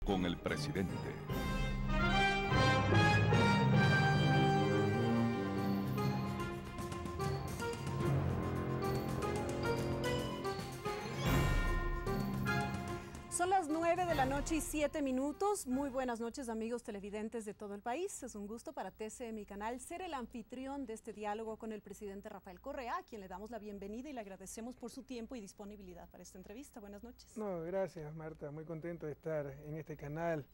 con el presidente. Son las 9 de la noche y 7 minutos. Muy buenas noches, amigos televidentes de todo el país. Es un gusto para TC, mi canal, ser el anfitrión de este diálogo con el presidente Rafael Correa, a quien le damos la bienvenida y le agradecemos por su tiempo y disponibilidad para esta entrevista. Buenas noches. No, gracias, Marta. Muy contento de estar en este canal.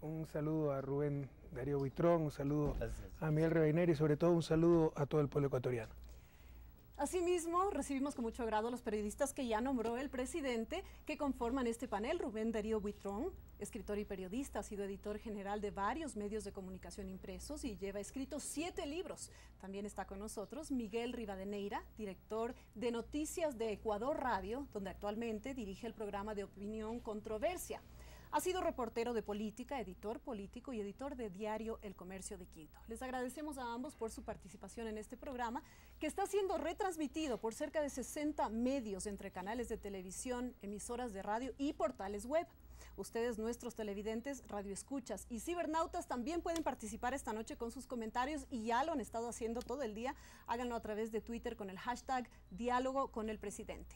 Un saludo a Rubén Darío Buitrón, un saludo a Miguel Rebainer y sobre todo un saludo a todo el pueblo ecuatoriano. Asimismo, recibimos con mucho agrado a los periodistas que ya nombró el presidente, que conforman este panel. Rubén Darío Buitrón, escritor y periodista, ha sido editor general de varios medios de comunicación impresos y lleva escritos 7 libros. También está con nosotros Miguel Rivadeneira, director de Noticias de Ecuador Radio, donde actualmente dirige el programa de opinión Controversia. Ha sido reportero de política, editor político y editor de diario El Comercio de Quito. Les agradecemos a ambos por su participación en este programa, que está siendo retransmitido por cerca de 60 medios entre canales de televisión, emisoras de radio y portales web. Ustedes, nuestros televidentes, radioescuchas y cibernautas, también pueden participar esta noche con sus comentarios y ya lo han estado haciendo todo el día. Háganlo a través de Twitter con el hashtag Diálogo con el Presidente.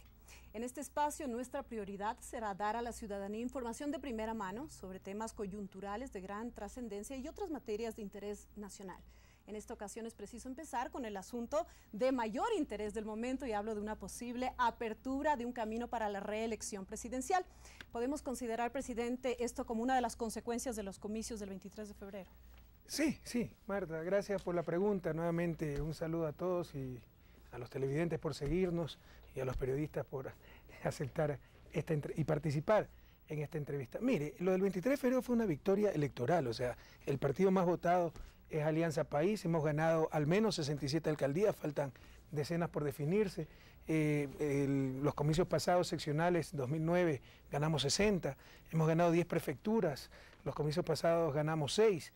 En este espacio, nuestra prioridad será dar a la ciudadanía información de primera mano sobre temas coyunturales de gran trascendencia y otras materias de interés nacional. En esta ocasión es preciso empezar con el asunto de mayor interés del momento y hablo de una posible apertura de un camino para la reelección presidencial. ¿Podemos considerar, presidente, esto como una de las consecuencias de los comicios del 23 de febrero? Sí, Marta, gracias por la pregunta. Nuevamente un saludo a todos y a los televidentes por seguirnos y a los periodistas por aceptar y participar en esta entrevista. Mire, lo del 23 de febrero fue una victoria electoral, o sea, el partido más votado es Alianza País, hemos ganado al menos 67 alcaldías, faltan decenas por definirse. Los comicios pasados seccionales, 2009, ganamos 60, hemos ganado 10 prefecturas, los comicios pasados ganamos 6.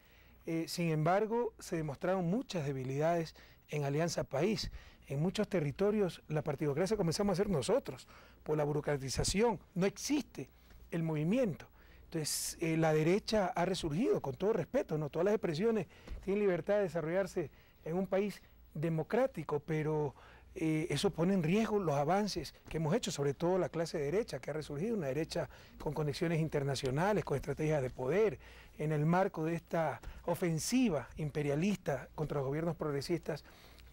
Sin embargo, se demostraron muchas debilidades en Alianza País. En muchos territorios la partidocracia comenzamos a hacer nosotros, por la burocratización, no existe el movimiento. Entonces, la derecha ha resurgido, con todo respeto, ¿no? Todas las expresiones tienen libertad de desarrollarse en un país democrático, pero eso pone en riesgo los avances que hemos hecho, sobre todo la clase derecha, que ha resurgido, una derecha con conexiones internacionales, con estrategias de poder, en el marco de esta ofensiva imperialista contra los gobiernos progresistas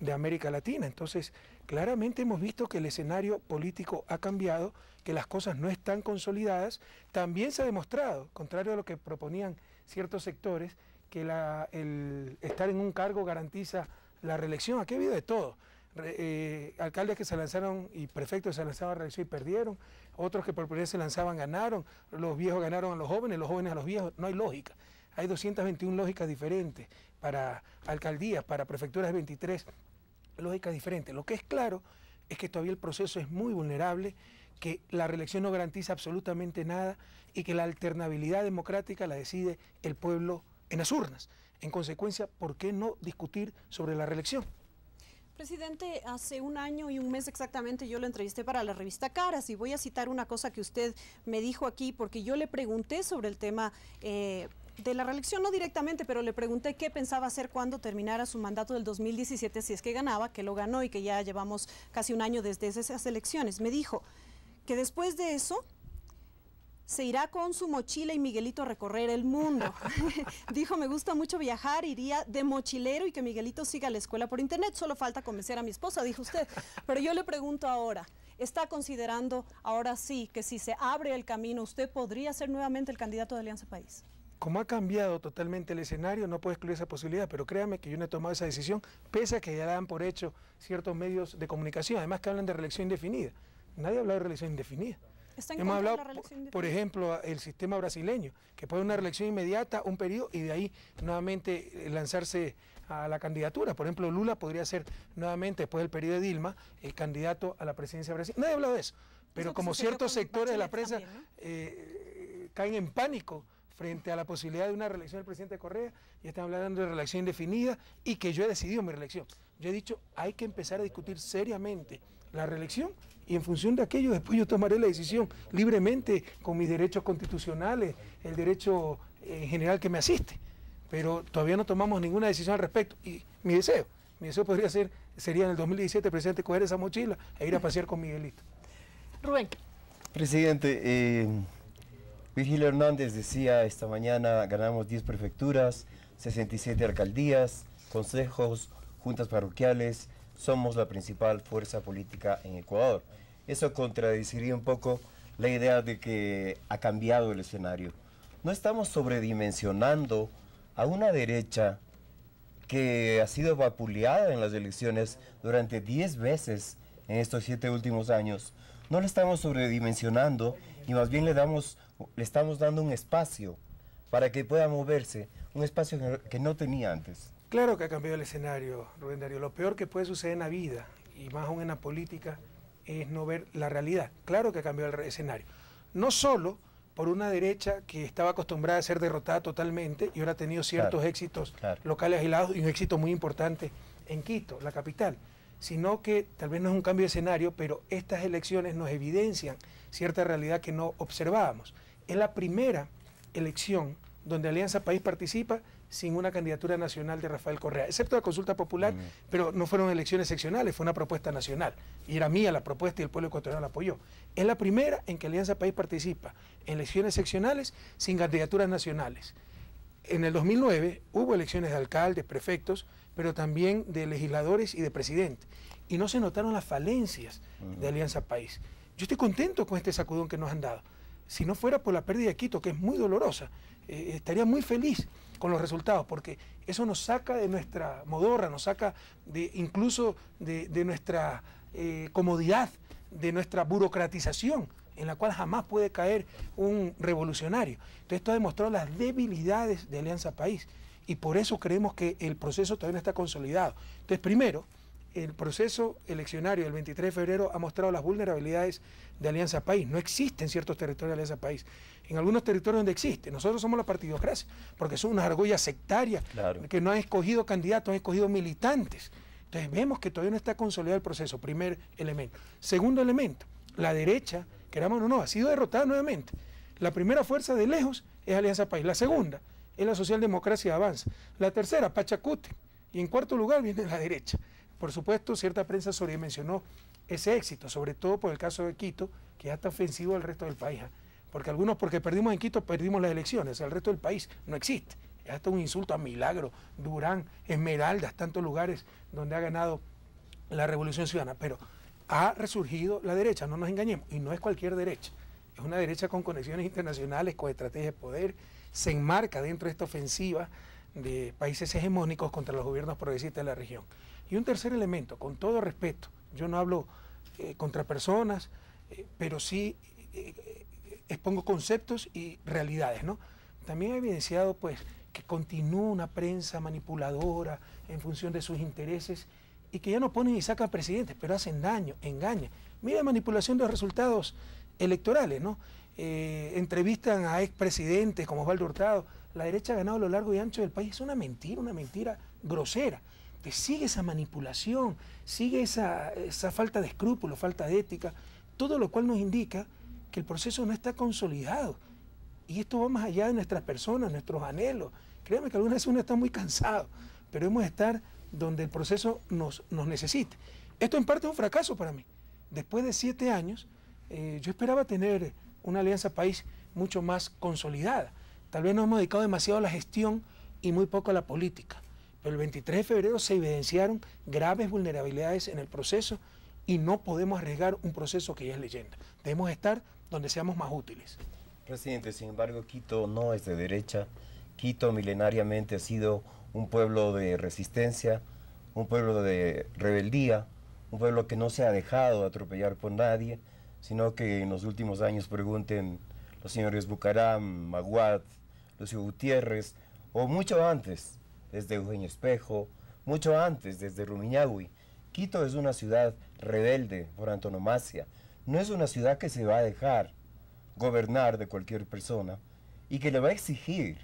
de América Latina. Entonces, claramente hemos visto que el escenario político ha cambiado, que las cosas no están consolidadas. También se ha demostrado, contrario a lo que proponían ciertos sectores, que el estar en un cargo garantiza la reelección. Aquí ha habido de todo. Alcaldes que se lanzaron y prefectos que se lanzaban a reelección y perdieron, otros que por primera vez se lanzaban ganaron, los viejos ganaron a los jóvenes a los viejos. No hay lógica. Hay 221 lógicas diferentes para alcaldías, para prefecturas 23 lógicas diferentes. Lo que es claro es que todavía el proceso es muy vulnerable, que la reelección no garantiza absolutamente nada y que la alternabilidad democrática la decide el pueblo en las urnas. En consecuencia, ¿por qué no discutir sobre la reelección? Presidente, hace un año y un mes exactamente yo lo entrevisté para la revista Caras y voy a citar una cosa que usted me dijo aquí porque yo le pregunté sobre el tema de la reelección, no directamente, pero le pregunté qué pensaba hacer cuando terminara su mandato del 2017, si es que ganaba, que lo ganó y que ya llevamos casi un año desde esas elecciones. Me dijo que después de eso se irá con su mochila y Miguelito a recorrer el mundo. Dijo, me gusta mucho viajar, iría de mochilero y que Miguelito siga la escuela por internet. Solo falta convencer a mi esposa, dijo usted. Pero yo le pregunto ahora, ¿está considerando ahora sí que si se abre el camino, usted podría ser nuevamente el candidato de Alianza País? Como ha cambiado totalmente el escenario, no puedo excluir esa posibilidad, pero créame que yo no he tomado esa decisión, pese a que ya dan por hecho ciertos medios de comunicación, además que hablan de reelección indefinida. Nadie ha hablado de reelección indefinida. Hemos hablado, por ejemplo, el sistema brasileño, que puede una reelección inmediata, un periodo, y de ahí nuevamente lanzarse a la candidatura. Por ejemplo, Lula podría ser nuevamente, después del periodo de Dilma, el candidato a la presidencia de Brasil. Nadie ha hablado de eso, pero como ciertos sectores de la prensa caen en pánico frente a la posibilidad de una reelección del presidente Correa, y están hablando de reelección indefinida, y que yo he decidido mi reelección. Yo he dicho, hay que empezar a discutir seriamente la reelección y en función de aquello después yo tomaré la decisión libremente con mis derechos constitucionales, el derecho en general que me asiste. Pero todavía no tomamos ninguna decisión al respecto. Y mi deseo sería en el 2017, presidente, coger esa mochila e ir a pasear con Miguelito. Rubén. Presidente, Virgilio Hernández decía esta mañana, ganamos 10 prefecturas, 67 alcaldías, consejos, juntas parroquiales, somos la principal fuerza política en Ecuador. Eso contradeciría un poco la idea de que ha cambiado el escenario. ¿No estamos sobredimensionando a una derecha que ha sido vapuleada en las elecciones durante 10 veces en estos 7 últimos años? No le estamos sobredimensionando y más bien le estamos dando un espacio para que pueda moverse, un espacio que no tenía antes. Claro que ha cambiado el escenario, Rubén Darío. Lo peor que puede suceder en la vida, y más aún en la política, es no ver la realidad. Claro que ha cambiado el escenario. No solo por una derecha que estaba acostumbrada a ser derrotada totalmente y ahora ha tenido ciertos éxitos locales aislados y un éxito muy importante en Quito, la capital, sino que tal vez no es un cambio de escenario, pero estas elecciones nos evidencian cierta realidad que no observábamos. Es la primera elección donde Alianza País participa sin una candidatura nacional de Rafael Correa, excepto la consulta popular, pero no fueron elecciones seccionales, fue una propuesta nacional, y era mía la propuesta y el pueblo ecuatoriano la apoyó. Es la primera en que Alianza País participa en elecciones seccionales sin candidaturas nacionales. En el 2009 hubo elecciones de alcaldes, prefectos, pero también de legisladores y de presidente, y no se notaron las falencias de Alianza País. Yo estoy contento con este sacudón que nos han dado. Si no fuera por la pérdida de Quito, que es muy dolorosa, estaría muy feliz con los resultados, porque eso nos saca de nuestra modorra, nos saca incluso de nuestra comodidad, de nuestra burocratización, en la cual jamás puede caer un revolucionario. Entonces esto ha demostrado las debilidades de Alianza País, y por eso creemos que el proceso todavía no está consolidado. Entonces, primero, el proceso eleccionario del 23 de febrero ha mostrado las vulnerabilidades de Alianza País. No existen ciertos territorios de Alianza País. En algunos territorios donde existe. Nosotros somos la partidocracia, porque son unas argollas sectarias que no han escogido candidatos, han escogido militantes. Entonces vemos que todavía no está consolidado el proceso, primer elemento. Segundo elemento, la derecha, queramos o no, ha sido derrotada nuevamente. La primera fuerza de lejos es Alianza País. La segunda es la Socialdemocracia Avanza. La tercera, Pachacute. Y en cuarto lugar viene la derecha. Por supuesto, cierta prensa sobredimensionó ese éxito, sobre todo por el caso de Quito, que ya está ofensivo al resto del país. Porque algunos, porque perdimos en Quito, perdimos las elecciones, el resto del país no existe. Es hasta un insulto a Milagro, Durán, Esmeraldas, tantos lugares donde ha ganado la Revolución Ciudadana. Pero ha resurgido la derecha, no nos engañemos, y no es cualquier derecha. Es una derecha con conexiones internacionales, con estrategia de poder, se enmarca dentro de esta ofensiva de países hegemónicos contra los gobiernos progresistas de la región. Y un tercer elemento, con todo respeto, yo no hablo contra personas, pero sí expongo conceptos y realidades, ¿no? También ha evidenciado pues que continúa una prensa manipuladora en función de sus intereses y que ya no ponen y sacan presidentes, pero hacen daño, engañan. Mira, manipulación de los resultados electorales, ¿no? Entrevistan a expresidentes como Osvaldo Hurtado. La derecha ha ganado a lo largo y ancho del país. Es una mentira grosera. Que sigue esa manipulación, sigue esa falta de escrúpulos, falta de ética, todo lo cual nos indica que el proceso no está consolidado. Y esto va más allá de nuestras personas, nuestros anhelos. Créanme que algunas veces uno está muy cansado, pero hemos de estar donde el proceso nos necesite. Esto en parte es un fracaso para mí. Después de 7 años, yo esperaba tener una Alianza País mucho más consolidada. Tal vez nos hemos dedicado demasiado a la gestión y muy poco a la política. Pero el 23 de febrero se evidenciaron graves vulnerabilidades en el proceso y no podemos arriesgar un proceso que ya es leyenda. Debemos estar donde seamos más útiles. Presidente, sin embargo, Quito no es de derecha. Quito milenariamente ha sido un pueblo de resistencia, un pueblo de rebeldía, un pueblo que no se ha dejado atropellar por nadie, sino que en los últimos años pregunten los señores Bucaram, Maguad, Lucio Gutiérrez, o mucho antes, desde Eugenio Espejo, mucho antes, desde Rumiñahui. Quito es una ciudad rebelde por antonomasia, no es una ciudad que se va a dejar gobernar de cualquier persona y que le va a exigir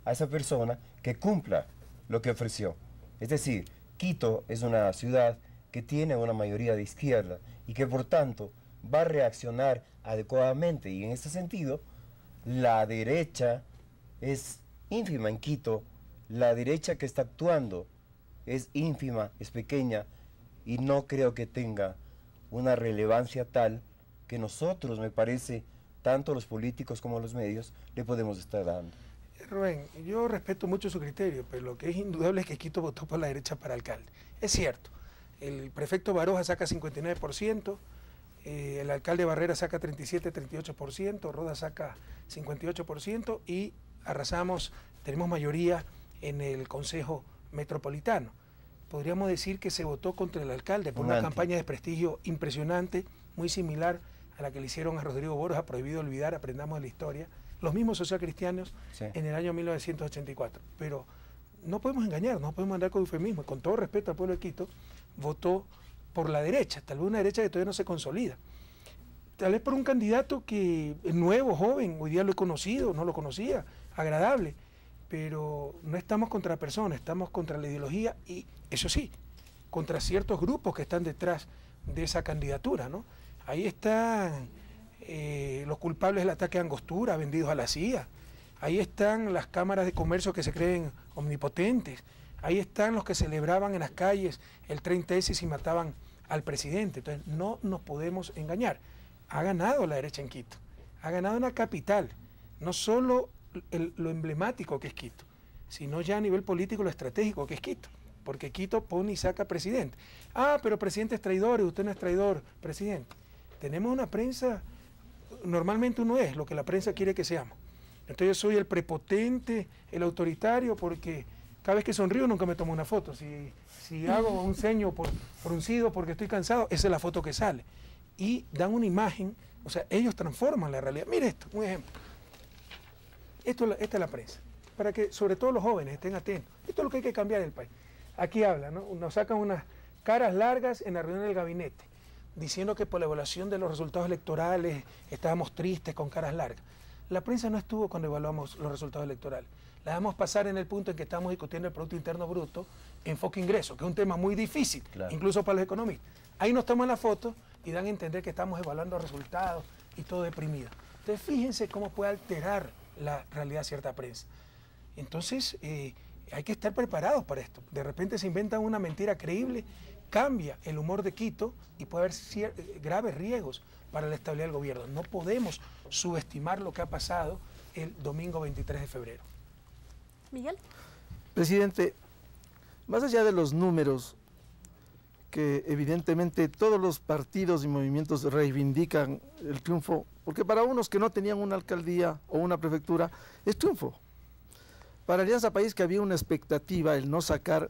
a esa persona que cumpla lo que ofreció. Es decir, Quito es una ciudad que tiene una mayoría de izquierda y que por tanto va a reaccionar adecuadamente. Y en ese sentido, la derecha es ínfima en Quito, la derecha que está actuando es ínfima, es pequeña, y no creo que tenga una relevancia tal que nosotros, me parece, tanto los políticos como los medios, le podemos estar dando. Rubén, yo respeto mucho su criterio, pero lo que es indudable es que Quito votó por la derecha para alcalde. Es cierto, el prefecto Baroja saca 59%, el alcalde Barrera saca 37, 38%, Roda saca 58% y arrasamos, tenemos mayoría en el Consejo Metropolitano. Podríamos decir que se votó contra el alcalde por una campaña de desprestigio impresionante, muy similar a la que le hicieron a Rodrigo Borja, Prohibido Olvidar, aprendamos de la historia, los mismos socialcristianos en el año 1984. Pero no podemos engañar, no podemos andar con eufemismo. Con todo respeto al pueblo de Quito, votó por la derecha, tal vez una derecha que todavía no se consolida. Tal vez por un candidato que es nuevo, joven, hoy día lo he conocido, no lo conocía, agradable, pero no estamos contra la persona, estamos contra la ideología y, eso sí, contra ciertos grupos que están detrás de esa candidatura, ¿no? Ahí están los culpables del ataque a Angostura, vendidos a la CIA, ahí están las cámaras de comercio que se creen omnipotentes, ahí están los que celebraban en las calles el 30S y mataban al presidente. Entonces no nos podemos engañar. Ha ganado la derecha en Quito, ha ganado en la capital, no solo lo emblemático que es Quito, sino ya a nivel político lo estratégico que es Quito, porque Quito pone y saca presidente. Ah, pero presidente es traidor y usted no es traidor, presidente. Tenemos una prensa, normalmente uno es lo que la prensa quiere que seamos. Entonces yo soy el prepotente, el autoritario, porque cada vez que sonrío nunca me tomo una foto. Si hago un ceño fruncido porque estoy cansado, esa es la foto que sale. Y dan una imagen, o sea, ellos transforman la realidad. Mire esto, un ejemplo. Esta es la prensa, para que sobre todo los jóvenes estén atentos. Esto es lo que hay que cambiar en el país. Aquí habla, ¿no? Nos sacan unas caras largas en la reunión del gabinete, diciendo que por la evaluación de los resultados electorales estábamos tristes con caras largas. La prensa no estuvo cuando evaluamos los resultados electorales. La dejamos pasar en el punto en que estamos discutiendo el Producto Interno Bruto, enfoque ingreso, que es un tema muy difícil, claro, incluso para los economistas. Ahí nos toman la foto y dan a entender que estamos evaluando resultados y todo deprimido. Entonces fíjense cómo puede alterar la realidad cierta prensa. Entonces hay que estar preparados para esto. De repente se inventan una mentira creíble, cambia el humor de Quito y puede haber graves riesgos para la estabilidad del gobierno. No podemos subestimar lo que ha pasado el domingo 23 de febrero. Miguel. Presidente, más allá de los números que evidentemente todos los partidos y movimientos reivindican el triunfo, porque para unos que no tenían una alcaldía o una prefectura, es triunfo. Para Alianza País, que había una expectativa, el no sacar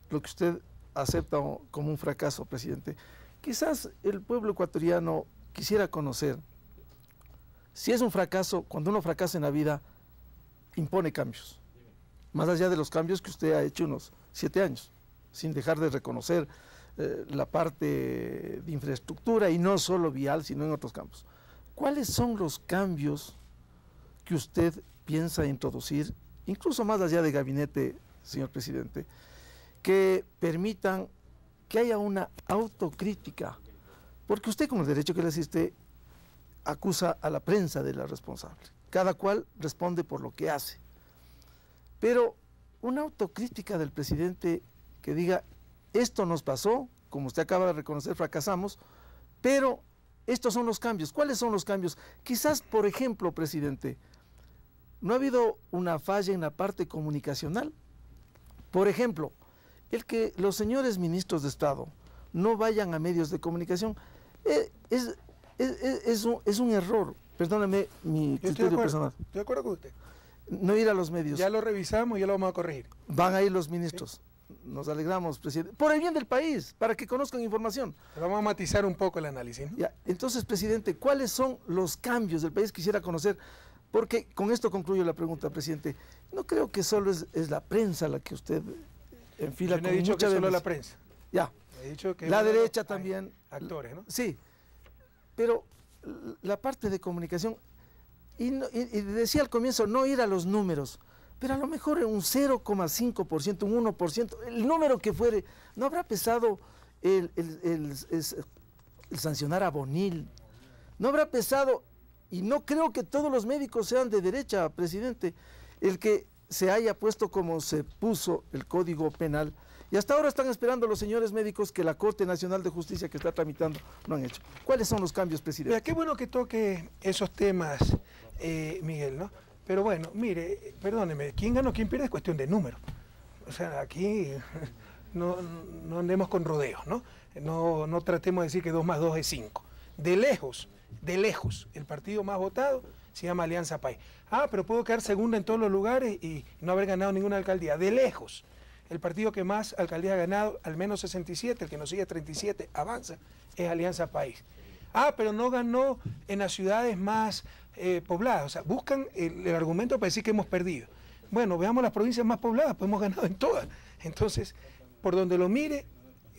lo que usted acepta como un fracaso, presidente, quizás el pueblo ecuatoriano quisiera conocer si es un fracaso. Cuando uno fracasa en la vida, impone cambios, más allá de los cambios que usted ha hecho unos 7 años, sin dejar de reconocer la parte de infraestructura, y no solo vial, sino en otros campos. ¿Cuáles son los cambios que usted piensa introducir, incluso más allá de gabinete, señor presidente, que permitan que haya una autocrítica? Porque usted, con el derecho que le asiste, acusa a la prensa de la responsable. Cada cual responde por lo que hace. Pero una autocrítica del presidente que diga: esto nos pasó, como usted acaba de reconocer, fracasamos, pero estos son los cambios. ¿Cuáles son los cambios? Quizás, por ejemplo, presidente, ¿no ha habido una falla en la parte comunicacional? Por ejemplo, el que los señores ministros de Estado no vayan a medios de comunicación es un error. Perdóneme mi criterio personal. Estoy de acuerdo con usted. No ir a los medios. Ya lo revisamos, ya lo vamos a corregir. Van a ir los ministros. ¿Sí? Nos alegramos, presidente. Por el bien del país, para que conozcan información. Vamos a matizar un poco el análisis, ¿no? Ya, entonces, presidente, ¿cuáles son los cambios del país? Quisiera conocer, porque con esto concluyo la pregunta, presidente. No creo que solo es la prensa la que usted enfila. Yo no he dicho que solo la prensa. Ya. He dicho que la derecha también. Actores, ¿no? Sí. Pero la parte de comunicación, y decía al comienzo, no ir a los números, pero a lo mejor un 0,5%, un 1%, el número que fuere. ¿No habrá pesado el sancionar a Bonil, ¿No habrá pesado, y no creo que todos los médicos sean de derecha, presidente, el que se haya puesto como se puso el Código Penal? Y hasta ahora están esperando los señores médicos que la Corte Nacional de Justicia que está tramitando no han hecho. ¿Cuáles son los cambios, presidente? Mira, qué bueno que toque esos temas, Miguel, ¿no? Pero bueno, mire, perdóneme, quién gana o quién pierde es cuestión de número. O sea, aquí no andemos con rodeos, ¿no? No tratemos de decir que 2 más 2 es 5. De lejos, el partido más votado se llama Alianza País. Ah, pero puedo quedar segunda en todos los lugares y no haber ganado ninguna alcaldía. De lejos, el partido que más alcaldías ha ganado, al menos 67, el que nos sigue 37, avanza, es Alianza País. Ah, pero no ganó en las ciudades más pobladas. O sea, buscan el argumento para decir que hemos perdido. Bueno, veamos las provincias más pobladas, pues hemos ganado en todas. Entonces, por donde lo mire,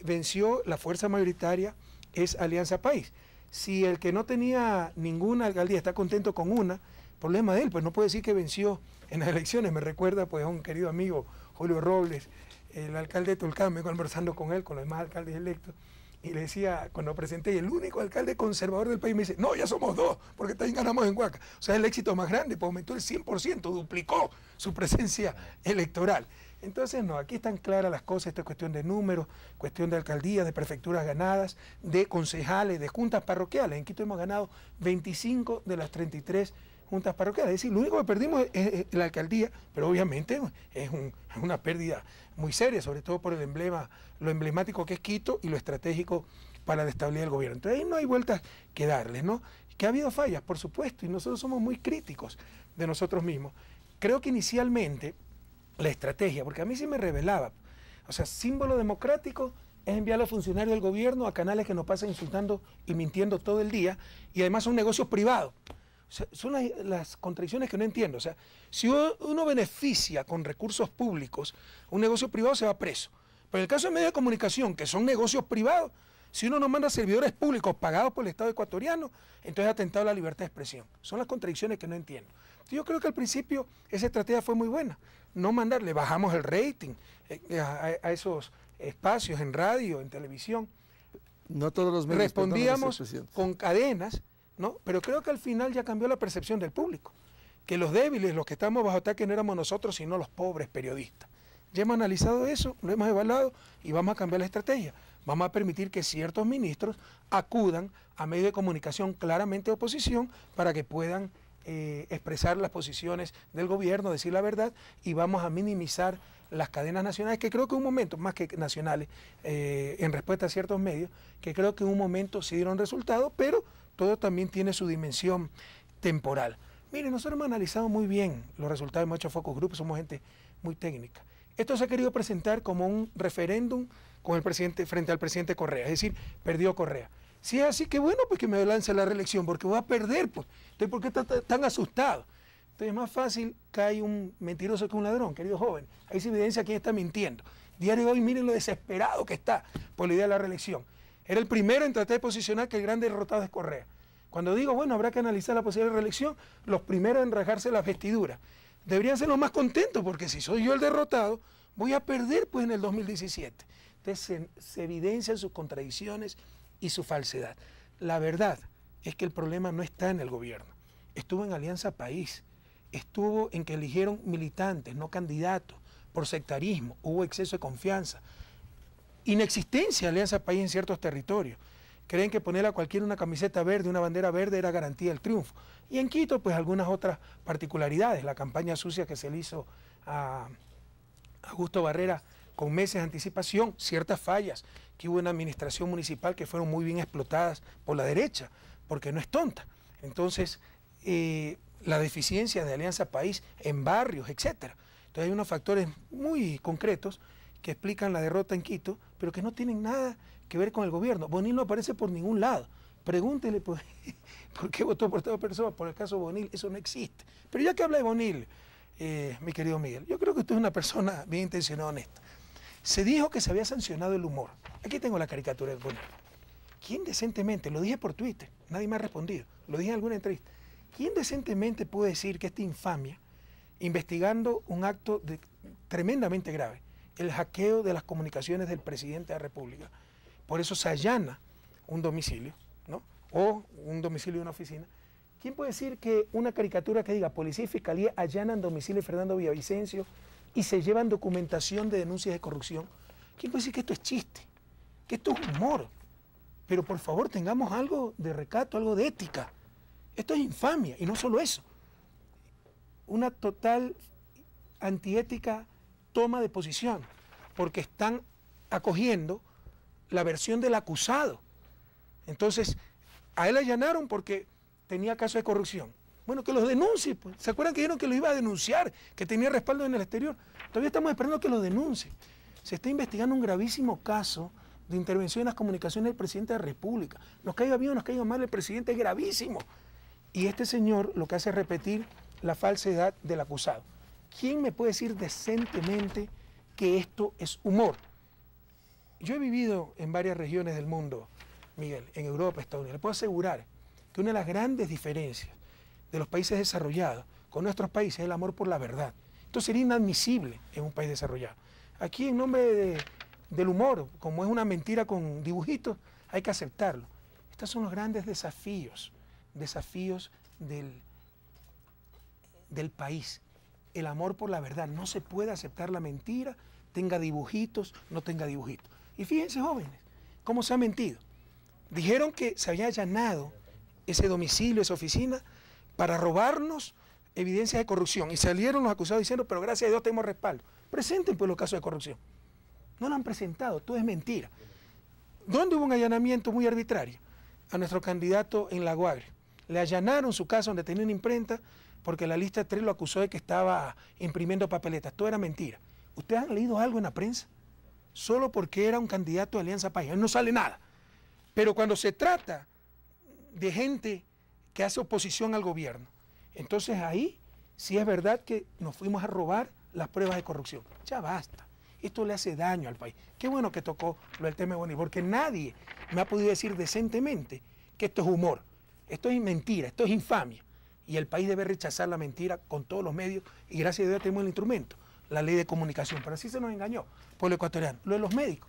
venció la fuerza mayoritaria, es Alianza País. Si el que no tenía ninguna alcaldía está contento con una, problema de él, pues no puede decir que venció en las elecciones. Me recuerda pues a un querido amigo, Julio Robles, el alcalde de Tulcán, conversando con él, con los demás alcaldes electos, y le decía, cuando presenté, el único alcalde conservador del país, me dice, no, ya somos 2, porque también ganamos en Huaca. O sea, el éxito más grande, pues aumentó el 100%, duplicó su presencia electoral. Entonces, no, aquí están claras las cosas, esto es cuestión de números, cuestión de alcaldías, de prefecturas ganadas, de concejales, de juntas parroquiales. En Quito hemos ganado 25 de las 33 juntas parroquiales. Es decir, lo único que perdimos es la alcaldía, pero obviamente es una pérdida muy seria, sobre todo por el emblema, lo emblemático que es Quito y lo estratégico para la estabilidad del gobierno. Entonces ahí no hay vueltas que darles, ¿no? Que ha habido fallas, por supuesto, y nosotros somos muy críticos de nosotros mismos. Creo que inicialmente la estrategia, porque a mí sí me revelaba, o sea, símbolo democrático es enviar a los funcionarios del gobierno a canales que nos pasan insultando y mintiendo todo el día, y además son negocios privados. O sea, son las contradicciones que no entiendo. O sea, si uno beneficia con recursos públicos, un negocio privado se va preso. Pero en el caso de medios de comunicación, que son negocios privados, si uno no manda servidores públicos pagados por el Estado ecuatoriano, entonces ha atentado a la libertad de expresión. Son las contradicciones que no entiendo. Yo creo que al principio esa estrategia fue muy buena. No mandar, le bajamos el rating a esos espacios en radio, en televisión. No todos los medios respondíamos con cadenas, ¿no? Pero creo que al final ya cambió la percepción del público, que los débiles, los que estamos bajo ataque no éramos nosotros, sino los pobres periodistas. Ya hemos analizado eso, lo hemos evaluado y vamos a cambiar la estrategia. Vamos a permitir que ciertos ministros acudan a medios de comunicación claramente de oposición para que puedan expresar las posiciones del gobierno, decir la verdad, y vamos a minimizar las cadenas nacionales, que creo que en un momento, más que nacionales, en respuesta a ciertos medios, que creo que en un momento sí dieron resultados, pero todo también tiene su dimensión temporal. Miren, nosotros hemos analizado muy bien los resultados, hemos hecho focus group, somos gente muy técnica. Esto se ha querido presentar como un referéndum con el presidente, frente al presidente Correa, es decir, perdió Correa. Si es así, que bueno, pues que me lance la reelección, porque voy a perder, pues. Entonces, ¿por qué está tan asustado? Entonces es más fácil que hay un mentiroso que un ladrón, querido joven. Ahí se evidencia quién está mintiendo. Diario de hoy, miren lo desesperado que está por la idea de la reelección. Era el primero en tratar de posicionar que el gran derrotado es Correa. Cuando digo, bueno, habrá que analizar la posibilidad de reelección, los primeros en rajarse las vestiduras. Deberían ser los más contentos, porque si soy yo el derrotado, voy a perder pues en el 2017. Entonces se evidencian sus contradicciones y su falsedad. La verdad es que el problema no está en el gobierno, estuvo en Alianza País, estuvo en que eligieron militantes, no candidatos, por sectarismo, hubo exceso de confianza, inexistencia de Alianza País en ciertos territorios. Creen que poner a cualquiera una camiseta verde, una bandera verde era garantía del triunfo. Y en Quito, pues algunas otras particularidades, la campaña sucia que se le hizo a Augusto Barrera con meses de anticipación, ciertas fallas que hubo en la administración municipal que fueron muy bien explotadas por la derecha, porque no es tonta. Entonces, la deficiencia de Alianza País en barrios, etcétera. Entonces hay unos factores muy concretos que explican la derrota en Quito, pero que no tienen nada que ver con el gobierno. Bonil no aparece por ningún lado. Pregúntele por qué votó por esta persona, por el caso Bonil, eso no existe. Pero ya que habla de Bonil, mi querido Miguel, yo creo que usted es una persona bien intencionada, honesta. Se dijo que se había sancionado el humor. Aquí tengo la caricatura de Bonil. ¿Quién decentemente, lo dije por Twitter, nadie me ha respondido, lo dije en alguna entrevista, quién decentemente puede decir que esta infamia, investigando un acto tremendamente grave, el hackeo de las comunicaciones del presidente de la República, por eso se allana un domicilio, ¿no? o un domicilio de una oficina, ¿quién puede decir que una caricatura que diga Policía y Fiscalía allanan domicilio de Fernando Villavicencio y se llevan documentación de denuncias de corrupción? ¿Quién puede decir que esto es chiste? Que esto es humor. Pero por favor tengamos algo de recato, algo de ética. Esto es infamia, y no solo eso. Una total antiética toma de posición, porque están acogiendo la versión del acusado. Entonces, a él allanaron porque tenía caso de corrupción. Bueno, que los denuncie, pues. ¿Se acuerdan que dijeron que lo iba a denunciar, que tenía respaldo en el exterior? Todavía estamos esperando que lo denuncie. Se está investigando un gravísimo caso de intervención en las comunicaciones del presidente de la República. Nos caiga bien o nos caiga mal, el presidente es gravísimo. Y este señor lo que hace es repetir la falsedad del acusado. ¿Quién me puede decir decentemente que esto es humor? Yo he vivido en varias regiones del mundo, Miguel, en Europa, Estados Unidos. Le puedo asegurar que una de las grandes diferencias de los países desarrollados con nuestros países es el amor por la verdad. Esto sería inadmisible en un país desarrollado. Aquí, en nombre del humor, como es una mentira con dibujitos, hay que aceptarlo. Estos son los grandes desafíos del país. El amor por la verdad. No se puede aceptar la mentira, tenga dibujitos, no tenga dibujitos. Y fíjense, jóvenes, cómo se ha mentido. Dijeron que se había allanado ese domicilio, esa oficina, para robarnos evidencias de corrupción. Y salieron los acusados diciendo, pero gracias a Dios tenemos respaldo. Presenten pues los casos de corrupción. No lo han presentado, todo es mentira. ¿Dónde hubo un allanamiento muy arbitrario? A nuestro candidato en La Guagra. Le allanaron su casa donde tenía una imprenta porque la lista 3 lo acusó de que estaba imprimiendo papeletas. Todo era mentira. ¿Ustedes han leído algo en la prensa? Solo porque era un candidato de Alianza País. Ahí no sale nada. Pero cuando se trata de gente que hace oposición al gobierno, entonces ahí sí es verdad que nos fuimos a robar las pruebas de corrupción. Ya basta. Esto le hace daño al país. Qué bueno que tocó lo del tema de Boni, porque nadie me ha podido decir decentemente que esto es humor. Esto es mentira, esto es infamia. Y el país debe rechazar la mentira con todos los medios, y gracias a Dios tenemos el instrumento, la ley de comunicación. Pero así se nos engañó, pueblo ecuatoriano. Lo de los médicos.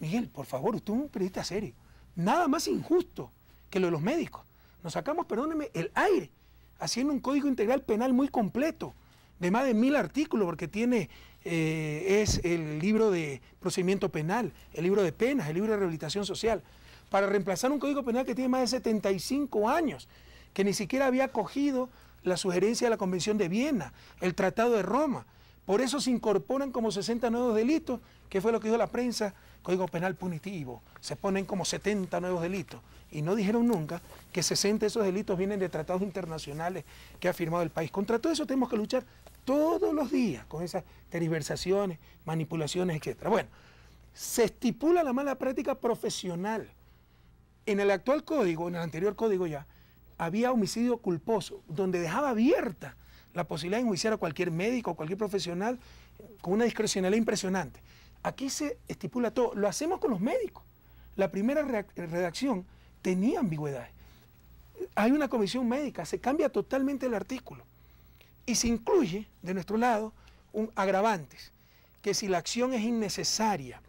Miguel, por favor, usted es un periodista serio. Nada más injusto que lo de los médicos. Nos sacamos, perdóneme, el aire, haciendo un código integral penal muy completo, de más de 1000 artículos, porque tiene, es el libro de procedimiento penal, el libro de penas, el libro de rehabilitación social, para reemplazar un código penal que tiene más de 75 años, que ni siquiera había acogido la sugerencia de la Convención de Viena, el Tratado de Roma. Por eso se incorporan como 60 nuevos delitos, que fue lo que dijo la prensa, Código Penal punitivo, se ponen como 70 nuevos delitos. Y no dijeron nunca que 60 de esos delitos vienen de tratados internacionales que ha firmado el país. Contra todo eso tenemos que luchar todos los días con esas tergiversaciones, manipulaciones, etc. Bueno, se estipula la mala práctica profesional. En el actual código, en el anterior código ya, había homicidio culposo, donde dejaba abierta la posibilidad de enjuiciar a cualquier médico o cualquier profesional con una discrecionalidad impresionante. Aquí se estipula todo. Lo hacemos con los médicos. La primera redacción tenía ambigüedades. Hay una comisión médica, se cambia totalmente el artículo. Y se incluye, de nuestro lado, un agravantes, que si la acción es innecesaria,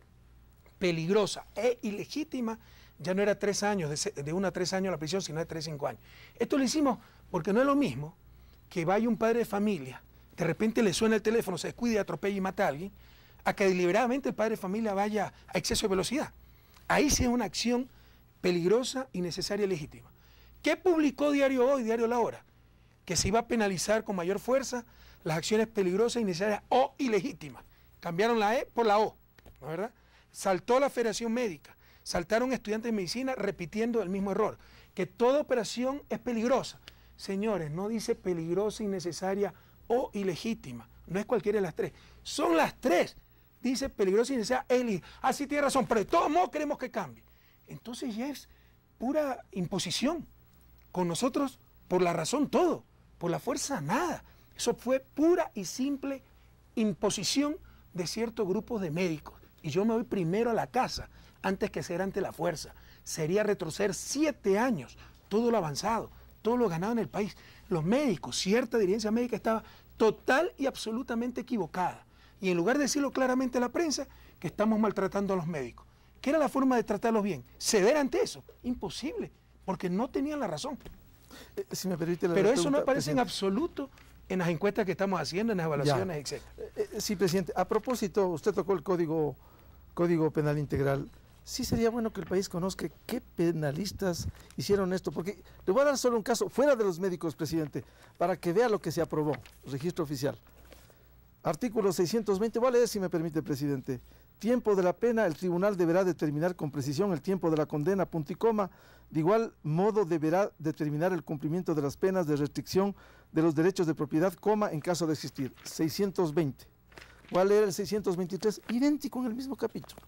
peligrosa e ilegítima, ya no era 3 años, de 1 a 3 años la prisión, sino de 3 a 5 años. Esto lo hicimos porque no es lo mismo que vaya un padre de familia, de repente le suena el teléfono, se descuide, atropella y mata a alguien, a que deliberadamente el padre de familia vaya a exceso de velocidad. Ahí sí es una acción peligrosa, innecesaria y legítima. ¿Qué publicó Diario Hoy, Diario La Hora? Que se iba a penalizar con mayor fuerza las acciones peligrosas, innecesarias o ilegítimas. Cambiaron la E por la O, ¿no es verdad? Saltó la Federación Médica, saltaron estudiantes de medicina repitiendo el mismo error, que toda operación es peligrosa. Señores, no dice peligrosa, innecesaria o ilegítima, no es cualquiera de las 3, son las 3. Dice peligrosa, innecesaria e ilegítima. Ah, sí tiene razón, pero de todos modos queremos que cambie. Entonces ya es pura imposición. Con nosotros, por la razón todo, por la fuerza nada. Eso fue pura y simple imposición de ciertos grupos de médicos. Y yo me voy primero a la casa, antes que ser ante la fuerza. Sería retroceder 7 años, todo lo avanzado, todo lo ganado en el país. Los médicos, cierta dirigencia médica estaba total y absolutamente equivocada. Y en lugar de decirlo claramente a la prensa, que estamos maltratando a los médicos. ¿Qué era la forma de tratarlos bien? ¿Ceder ante eso? Imposible. porque no tenían la razón. Si me permite Pero eso no aparece en absoluto en las encuestas que estamos haciendo, en las evaluaciones, etc. Sí, presidente. A propósito, usted tocó el Código Penal Integral. Sí sería bueno que el país conozca qué penalistas hicieron esto, porque le voy a dar solo un caso, fuera de los médicos, presidente, para que vea lo que se aprobó, registro oficial. Artículo 620, voy a leer si me permite, presidente. Tiempo de la pena, el tribunal deberá determinar con precisión el tiempo de la condena, punto y coma. De igual modo deberá determinar el cumplimiento de las penas de restricción de los derechos de propiedad, coma, en caso de existir. 620. Voy a leer el 623, idéntico en el mismo capítulo.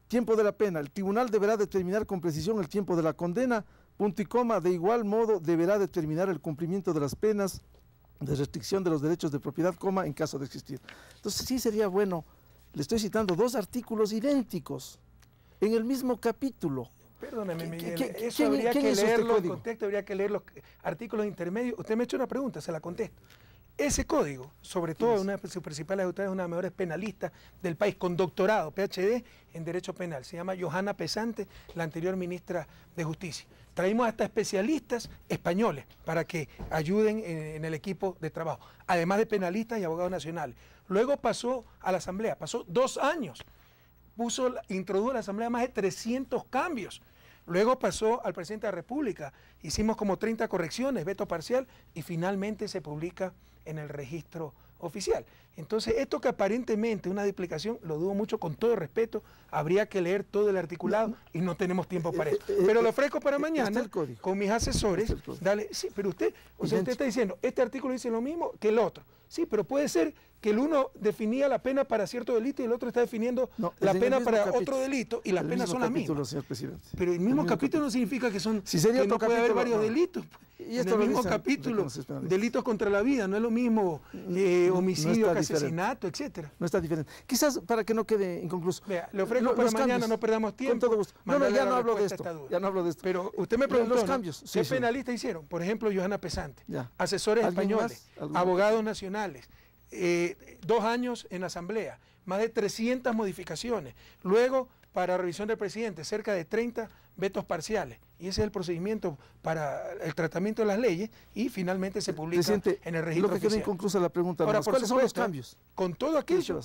Tiempo de la pena, el tribunal deberá determinar con precisión el tiempo de la condena, punto y coma. De igual modo deberá determinar el cumplimiento de las penas de restricción de los derechos de propiedad, coma, en caso de existir. Entonces sí sería bueno, le estoy citando dos artículos idénticos en el mismo capítulo. Perdóname, Miguel, eso habría que leerlo en contexto, habría que leer los artículos intermedios. Usted me ha hecho una pregunta, se la contesto. Ese código, sobre todo una de sus principales autoridades, una de las mejores penalistas del país, con doctorado, PhD, en Derecho Penal, se llama Johanna Pesante, la anterior ministra de Justicia. Traímos hasta especialistas españoles para que ayuden en el equipo de trabajo, además de penalistas y abogados nacionales. Luego pasó a la Asamblea, pasó 2 años, introdujo a la Asamblea más de 300 cambios. Luego pasó al presidente de la República, hicimos como 30 correcciones, veto parcial, y finalmente se publica en el registro oficial. Entonces, esto que aparentemente es una duplicación, lo dudo mucho, con todo respeto, habría que leer todo el articulado y no tenemos tiempo para eso. Pero lo ofrezco para mañana con mis asesores. Dale, sí, pero usted está diciendo, este artículo dice lo mismo que el otro. Sí, pero puede ser que el uno definía la pena para cierto delito y el otro está definiendo la pena para otro delito y las penas son las mismas. Señor presidente. Pero el mismo capítulo no significa que son si sería que no puede haber varios delitos. Y en el mismo capítulo, delitos contra la vida, no es lo mismo homicidio, que asesinato, etcétera. No está diferente. Quizás para que no quede inconcluso. Vea, le ofrezco para mañana, cambios, no perdamos tiempo. Con todo gusto. No, ya no hablo de esto. Ya no hablo de esto. Pero usted me preguntó, los cambios. ¿qué penalistas hicieron? Por ejemplo, Johanna Pesante, asesores españoles, abogados nacionales, 2 años en la Asamblea, más de 300 modificaciones. Luego, para revisión del presidente, cerca de 30 vetos parciales. Y ese es el procedimiento para el tratamiento de las leyes y finalmente se publica en el registro oficial. Lo que queda inconclusa la pregunta. Ahora, ¿cuáles son los cambios? Con todo aquello,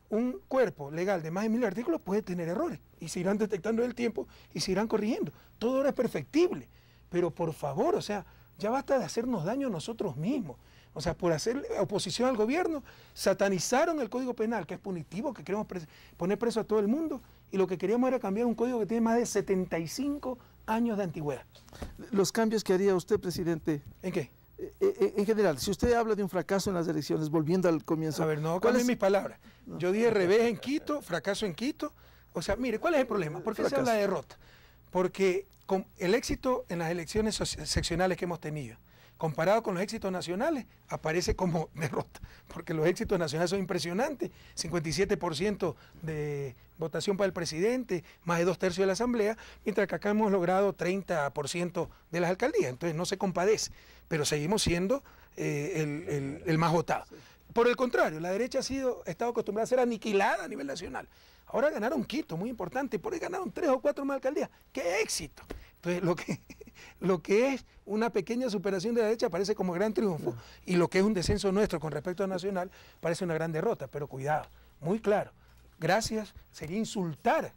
un cuerpo legal de más de 1000 artículos puede tener errores y se irán detectando en el tiempo y se irán corrigiendo. Todo ahora es perfectible, pero por favor, o sea, ya basta de hacernos daño a nosotros mismos. O sea, por hacer oposición al gobierno, satanizaron el Código Penal, que es punitivo, que queremos poner preso a todo el mundo, y lo que queríamos era cambiar un código que tiene más de 75 años de antigüedad. ¿Los cambios que haría usted, presidente? ¿En qué? En general, si usted habla de un fracaso en las elecciones, volviendo al comienzo... A ver, no cambien mis palabras. No. Yo dije revés en Quito, fracaso en Quito. O sea, mire, ¿cuál es el problema? ¿Por qué se habla de derrota? Porque con el éxito en las elecciones seccionales que hemos tenido, comparado con los éxitos nacionales, aparece como derrota, porque los éxitos nacionales son impresionantes, 57% de votación para el presidente, más de 2/3 de la Asamblea, mientras que acá hemos logrado 30% de las alcaldías, entonces no se compadece, pero seguimos siendo el más votado. Por el contrario, la derecha ha estado acostumbrada a ser aniquilada a nivel nacional. Ahora ganaron Quito, muy importante, por ahí ganaron 3 o 4 más alcaldías. ¡Qué éxito! Entonces, lo que es una pequeña superación de la derecha parece como gran triunfo, y lo que es un descenso nuestro con respecto a nacional parece una gran derrota. Pero cuidado, muy claro, gracias sería insultar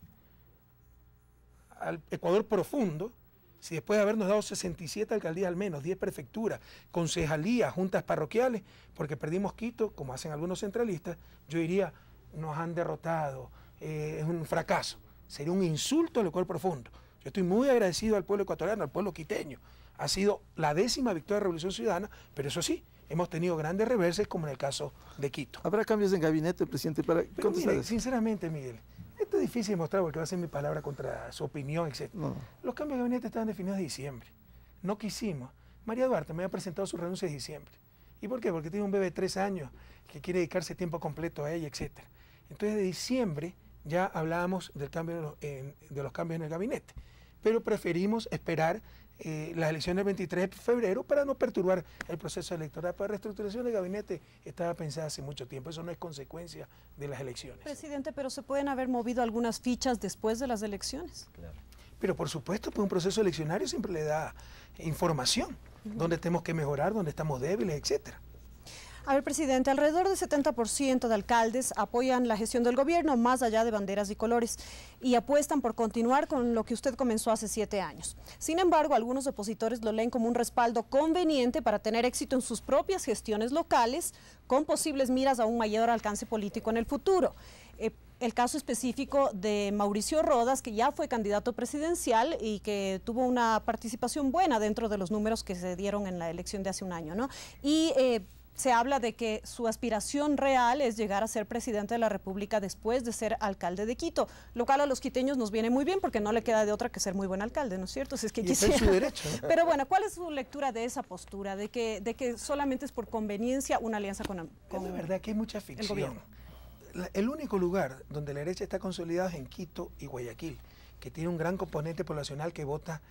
al Ecuador profundo si después de habernos dado 67 alcaldías al menos, 10 prefecturas, concejalías, juntas parroquiales, porque perdimos Quito, como hacen algunos centralistas, yo diría, nos han derrotado, es un fracaso, sería un insulto al Ecuador profundo. Yo estoy muy agradecido al pueblo ecuatoriano, al pueblo quiteño. Ha sido la 10ª victoria de la Revolución Ciudadana, pero eso sí, hemos tenido grandes reverses como en el caso de Quito. ¿Habrá cambios en gabinete, presidente? Pero mire, sinceramente, Miguel, esto es difícil de mostrar porque va a ser mi palabra contra su opinión, etc. No. Los cambios de gabinete estaban definidos en diciembre. No quisimos. María Duarte me había presentado su renuncia en diciembre. ¿Y por qué? Porque tiene un bebé de 3 años que quiere dedicarse tiempo completo a ella, etc. Entonces, de diciembre ya hablábamos del cambio de los cambios en el gabinete. Pero preferimos esperar las elecciones del 23 de febrero para no perturbar el proceso electoral. Para la reestructuración del gabinete estaba pensada hace mucho tiempo, eso no es consecuencia de las elecciones. Presidente, pero ¿se pueden haber movido algunas fichas después de las elecciones? Claro. Pero por supuesto, pues un proceso eleccionario siempre le da información, dónde tenemos que mejorar, dónde estamos débiles, etcétera. A ver, presidente, alrededor del 70% de alcaldes apoyan la gestión del gobierno más allá de banderas y colores y apuestan por continuar con lo que usted comenzó hace 7 años. Sin embargo, algunos opositores lo leen como un respaldo conveniente para tener éxito en sus propias gestiones locales con posibles miras a un mayor alcance político en el futuro. El caso específico de Mauricio Rodas, que ya fue candidato presidencial y que tuvo una participación buena dentro de los números que se dieron en la elección de hace un año, ¿no? Y se habla de que su aspiración real es llegar a ser presidente de la República después de ser alcalde de Quito, lo cual a los quiteños nos viene muy bien porque no le queda de otra que ser muy buen alcalde, ¿no es cierto? Si es que quisiera. Es su derecho, ¿no? Pero bueno, ¿cuál es su lectura de esa postura, de que solamente es por conveniencia una alianza con la verdad que hay mucha ficción. El gobierno? El único lugar donde la derecha está consolidada es en Quito y Guayaquil, que tiene un gran componente poblacional que vota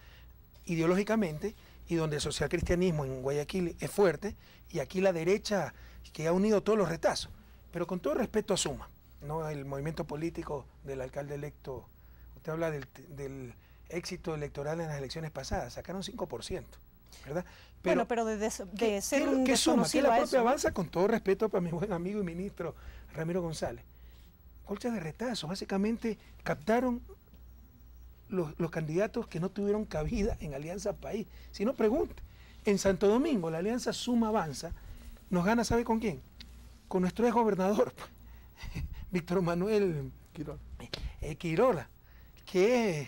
ideológicamente y donde el socialcristianismo en Guayaquil es fuerte, y aquí la derecha que ha unido todos los retazos. Pero con todo respeto a Suma, ¿no? El movimiento político del alcalde electo, usted habla del éxito electoral en las elecciones pasadas, sacaron 5%, ¿verdad? Bueno, pero de ser un ¿qué Suma? ¿Qué la propia eso? Avanza? Con todo respeto para mi buen amigo y ministro Ramiro González. Colchas de retazo, básicamente captaron los candidatos que no tuvieron cabida en Alianza País. Si no, pregunte. En Santo Domingo, la alianza Suma Avanza nos gana, ¿sabe con quién? Con nuestro ex gobernador, Víctor Manuel Quirola, que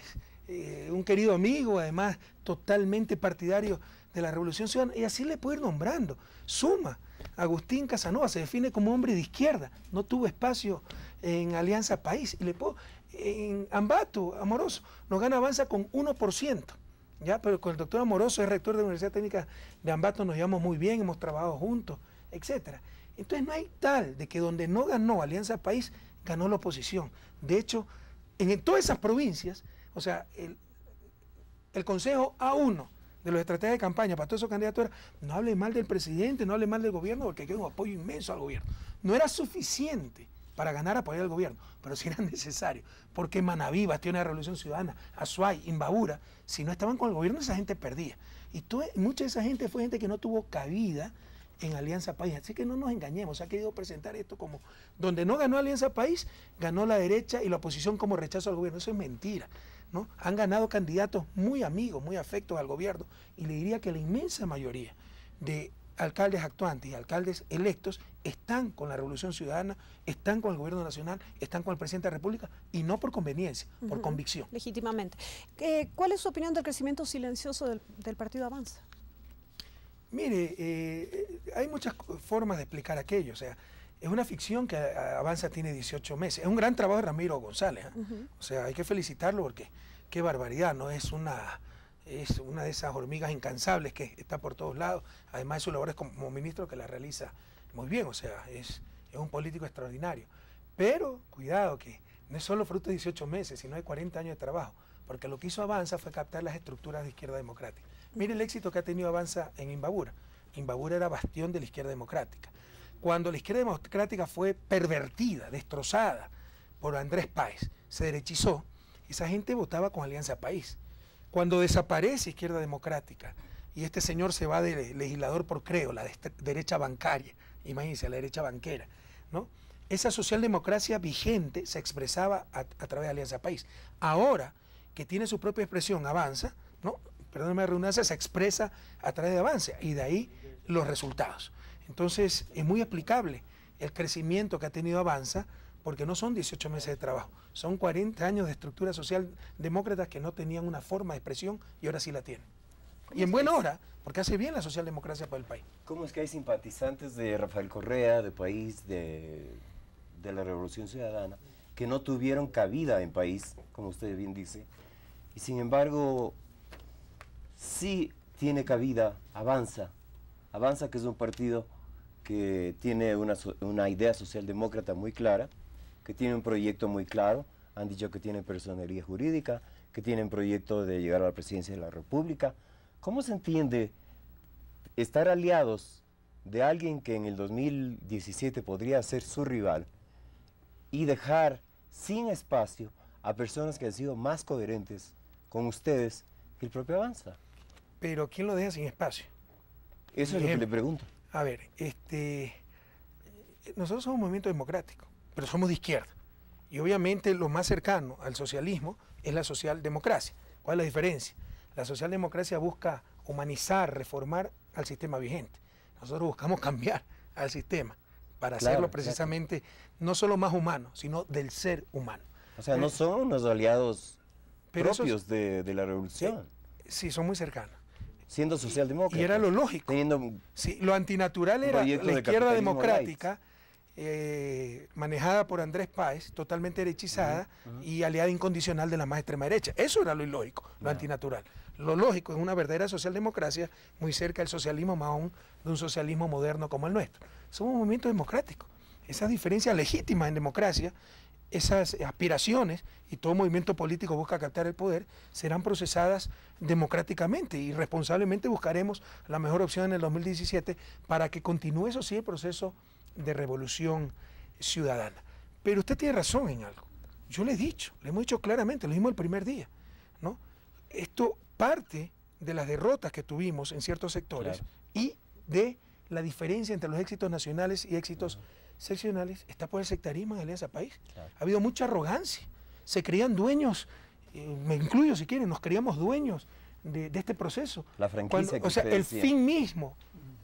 es un querido amigo, además totalmente partidario de la Revolución Ciudadana, y así le puedo ir nombrando. Suma, Agustín Casanova se define como hombre de izquierda, no tuvo espacio en Alianza País, y le puedo, en Ambato, Amoroso, nos gana Avanza con 1%, ¿ya? Pero con el doctor Amoroso, es rector de la Universidad Técnica de Ambato, nos llevamos muy bien, hemos trabajado juntos, etcétera. Entonces no hay tal de que donde no ganó Alianza País, ganó la oposición. De hecho, en todas esas provincias, o sea, el Consejo A1 de los estrategias de campaña para todos esos candidatos era: no hable mal del presidente, no hable mal del gobierno, porque hay un apoyo inmenso al gobierno. No era suficiente para ganar apoyar al gobierno, pero sí era necesario, porque Manaví, Bastión de la Revolución Ciudadana, Azuay, Imbabura, si no estaban con el gobierno, esa gente perdía. Y mucha de esa gente fue gente que no tuvo cabida en Alianza País. Así que no nos engañemos, se ha querido presentar esto como donde no ganó Alianza País, ganó la derecha y la oposición como rechazo al gobierno. Eso es mentira, ¿no? Han ganado candidatos muy amigos, muy afectos al gobierno, y le diría que la inmensa mayoría de alcaldes actuantes y alcaldes electos están con la Revolución Ciudadana, están con el gobierno nacional, están con el presidente de la República, y no por conveniencia, por convicción. Legítimamente. ¿Cuál es su opinión del crecimiento silencioso del Partido Avanza? Mire, hay muchas formas de explicar aquello. O sea, es una ficción que Avanza tiene 18 meses. Es un gran trabajo de Ramiro González, ¿eh? O sea, hay que felicitarlo porque qué barbaridad, ¿no? Es una de esas hormigas incansables que está por todos lados. Además de sus labores como ministro, que la realiza muy bien. O sea, es un político extraordinario. Pero, cuidado, que no es solo fruto de 18 meses, sino de 40 años de trabajo. Porque lo que hizo Avanza fue captar las estructuras de izquierda democrática. Mire el éxito que ha tenido Avanza en Imbabura. Imbabura era bastión de la izquierda democrática. Cuando la izquierda democrática fue pervertida, destrozada por Andrés Páez, se derechizó, esa gente votaba con Alianza País. Cuando desaparece izquierda democrática y este señor se va de legislador por Creo, la derecha bancaria, imagínense, la derecha banquera, ¿no? Esa socialdemocracia vigente se expresaba a través de Alianza País. Ahora que tiene su propia expresión, Avanza, ¿no? Perdónenme la redundancia, se expresa a través de Avanza, y de ahí los resultados. Entonces es muy explicable el crecimiento que ha tenido Avanza, porque no son 18 meses de trabajo, son 40 años de estructura social demócratas que no tenían una forma de expresión y ahora sí la tienen. Y en buena hora, porque hace bien la socialdemocracia para el país. ¿Cómo es que hay simpatizantes de Rafael Correa, de País, de la Revolución Ciudadana, que no tuvieron cabida en País, como usted bien dice, y sin embargo sí tiene cabida Avanza, que es un partido que tiene una idea socialdemócrata muy clara, que tiene un proyecto muy claro, han dicho que tiene personería jurídica, que tienen proyecto de llegar a la presidencia de la República? ¿Cómo se entiende estar aliados de alguien que en el 2017 podría ser su rival y dejar sin espacio a personas que han sido más coherentes con ustedes, el propio avanza. Pero ¿quién lo deja sin espacio? Eso es lo que le pregunto. A ver, nosotros somos un movimiento democrático, pero somos de izquierda. Y obviamente lo más cercano al socialismo es la socialdemocracia. ¿Cuál es la diferencia? La socialdemocracia busca humanizar, reformar al sistema vigente. Nosotros buscamos cambiar al sistema para hacerlo precisamente no solo más humano, sino del ser humano. O sea, no son unos aliados propios de la revolución. Sí, son muy cercanos. Siendo socialdemócratas. Y era lo lógico. Sí, lo antinatural era la izquierda democrática, manejada por Andrés Páez, totalmente derechizada y aliada incondicional de la más extrema derecha. Eso era lo ilógico, lo antinatural. Lo lógico es una verdadera socialdemocracia muy cerca del socialismo, más aún de un socialismo moderno como el nuestro. Somos un movimiento democrático. Esas diferencias legítimas en democracia, esas aspiraciones, y todo movimiento político busca captar el poder, serán procesadas democráticamente y responsablemente buscaremos la mejor opción en el 2017 para que continúe, eso sí, el proceso de revolución ciudadana. Pero usted tiene razón en algo. Yo le he dicho, le hemos dicho claramente, lo mismo el primer día, ¿no? Esto parte de las derrotas que tuvimos en ciertos sectores y de la diferencia entre los éxitos nacionales y éxitos seccionales está por el sectarismo en Alianza País. Ha habido mucha arrogancia. Se creían dueños, me incluyo si quieren, nos creíamos dueños de este proceso. La franquicia o sea, el fin mismo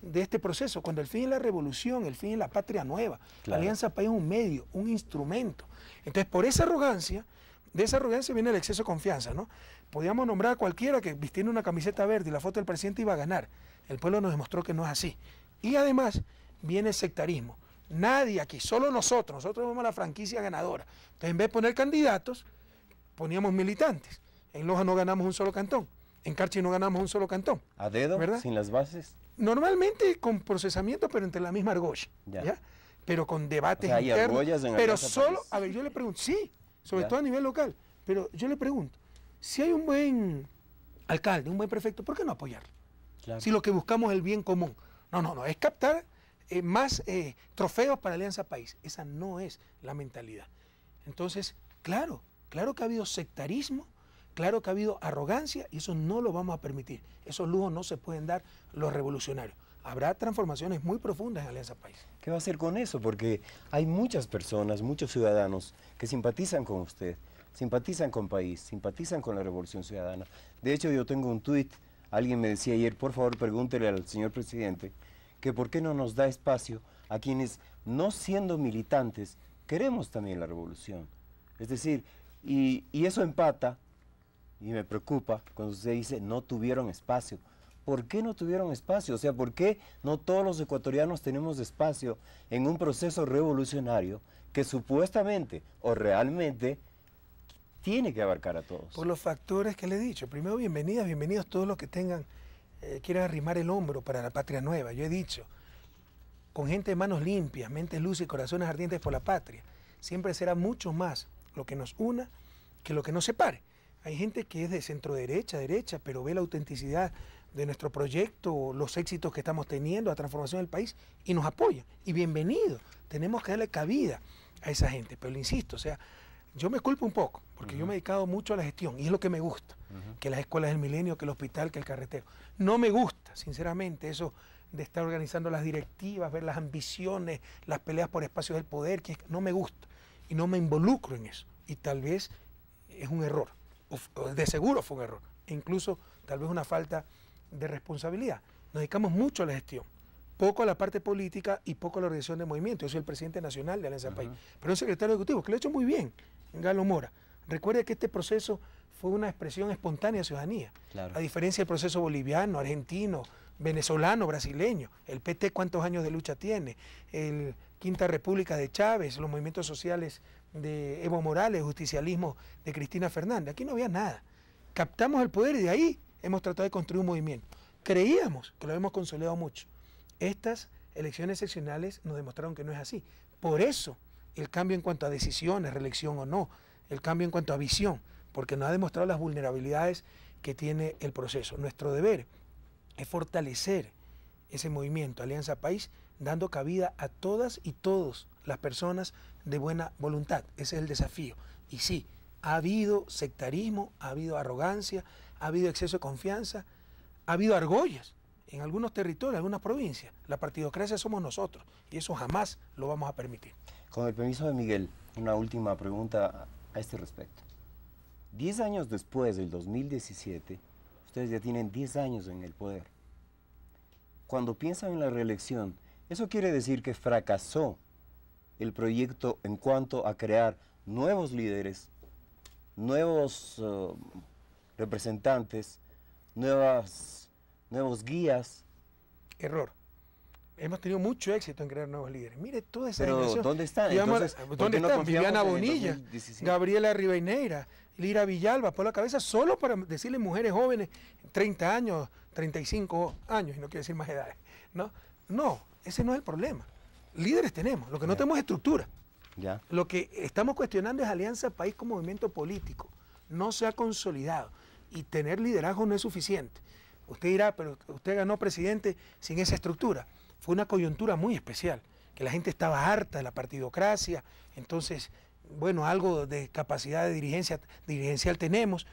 de este proceso, cuando el fin es la revolución, el fin es la patria nueva. La Alianza País es un medio, un instrumento. Entonces, por esa arrogancia, de esa arrogancia viene el exceso de confianza, ¿no? Podíamos nombrar a cualquiera que vistiendo una camiseta verde y la foto del presidente iba a ganar. El pueblo nos demostró que no es así. Y además viene el sectarismo. Nadie aquí, solo nosotros vemos la franquicia ganadora. Entonces, en vez de poner candidatos, poníamos militantes. En Loja no ganamos un solo cantón. En Carchi no ganamos un solo cantón. ¿A dedo? ¿Verdad? ¿Sin las bases? Normalmente con procesamiento, pero entre la misma argolla. ¿Ya? Pero con debates internos. Pero solo, a ver, yo le pregunto, sí, sobre todo a nivel local. Pero yo le pregunto, si hay un buen alcalde, un buen prefecto, ¿por qué no apoyarlo? Si lo que buscamos es el bien común. No, es captar más trofeos para Alianza País. Esa no es la mentalidad. Entonces, claro que ha habido sectarismo, claro que ha habido arrogancia y eso no lo vamos a permitir. Esos lujos no se pueden dar los revolucionarios. Habrá transformaciones muy profundas en Alianza País. ¿Qué va a hacer con eso? Porque hay muchas personas, muchos ciudadanos que simpatizan con usted, simpatizan con País, simpatizan con la Revolución Ciudadana. De hecho, yo tengo un tuit, alguien me decía ayer, por favor pregúntele al señor presidente que por qué no nos da espacio a quienes, no siendo militantes, queremos también la revolución. Es decir, y eso empata, y me preocupa cuando usted dice no tuvieron espacio. ¿Por qué no tuvieron espacio? O sea, ¿por qué no todos los ecuatorianos tenemos espacio en un proceso revolucionario que supuestamente o realmente tiene que abarcar a todos? Por los factores que le he dicho. Primero, bienvenidos todos los que quieran arrimar el hombro para la patria nueva. Yo he dicho, con gente de manos limpias, mentes luces y corazones ardientes por la patria, siempre será mucho más lo que nos una que lo que nos separe. Hay gente que es de centro derecha, pero ve la autenticidad de nuestro proyecto, los éxitos que estamos teniendo, la transformación del país, y nos apoya. Y bienvenido, tenemos que darle cabida a esa gente. Pero le insisto, o sea, yo me culpo un poco, porque yo me he dedicado mucho a la gestión, y es lo que me gusta, que las escuelas del milenio, que el hospital, que el carretero. No me gusta, sinceramente, eso de estar organizando las directivas, ver las ambiciones, las peleas por espacios del poder, que no me gusta, y no me involucro en eso. Y tal vez es un error, o de seguro fue un error, e incluso tal vez una falta de responsabilidad. Nos dedicamos mucho a la gestión, poco a la parte política y poco a la organización de movimiento. Yo soy el presidente nacional de Alianza País, pero un secretario ejecutivo que lo ha hecho muy bien, Galo Mora. Recuerde que este proceso fue una expresión espontánea de ciudadanía, a diferencia del proceso boliviano, argentino, venezolano, brasileño. El PT, ¿cuántos años de lucha tiene? El Quinta República de Chávez, los movimientos sociales de Evo Morales, el justicialismo de Cristina Fernández. Aquí no había nada. Captamos el poder y de ahí hemos tratado de construir un movimiento. Creíamos que lo hemos consolidado mucho. Estas elecciones seccionales nos demostraron que no es así. Por eso el cambio en cuanto a decisiones, reelección o no, el cambio en cuanto a visión, porque nos ha demostrado las vulnerabilidades que tiene el proceso. Nuestro deber es fortalecer ese movimiento Alianza País, dando cabida a todas y todos las personas de buena voluntad. Ese es el desafío. Y sí, Ha habido sectarismo, ha habido arrogancia, ha habido exceso de confianza, ha habido argollas en algunos territorios, en algunas provincias. La partidocracia somos nosotros y eso jamás lo vamos a permitir. Con el permiso de Miguel, una última pregunta a este respecto. 10 años después del 2017, ustedes ya tienen 10 años en el poder. Cuando piensan en la reelección, ¿eso quiere decir que fracasó el proyecto en cuanto a crear nuevos líderes, nuevos representantes, nuevos guías? Error. Hemos tenido mucho éxito en crear nuevos líderes. Mire toda esa Pero generación. ¿dónde están? Entonces, ¿dónde no están? Viviana confiamos en el Bonilla, 2017? Gabriela Rivadeneira, Lira Villalba, por la cabeza, solo para decirle mujeres jóvenes, 30 años, 35 años, y no quiero decir más edades. No, ese no es el problema. Líderes tenemos, lo que no tenemos es estructura. Ya. Lo que estamos cuestionando es Alianza País como movimiento político. No se ha consolidado y tener liderazgo no es suficiente. Usted dirá, pero usted ganó presidente sin esa estructura. Fue una coyuntura muy especial, que la gente estaba harta de la partidocracia, entonces, bueno, algo de capacidad de dirigencial tenemos,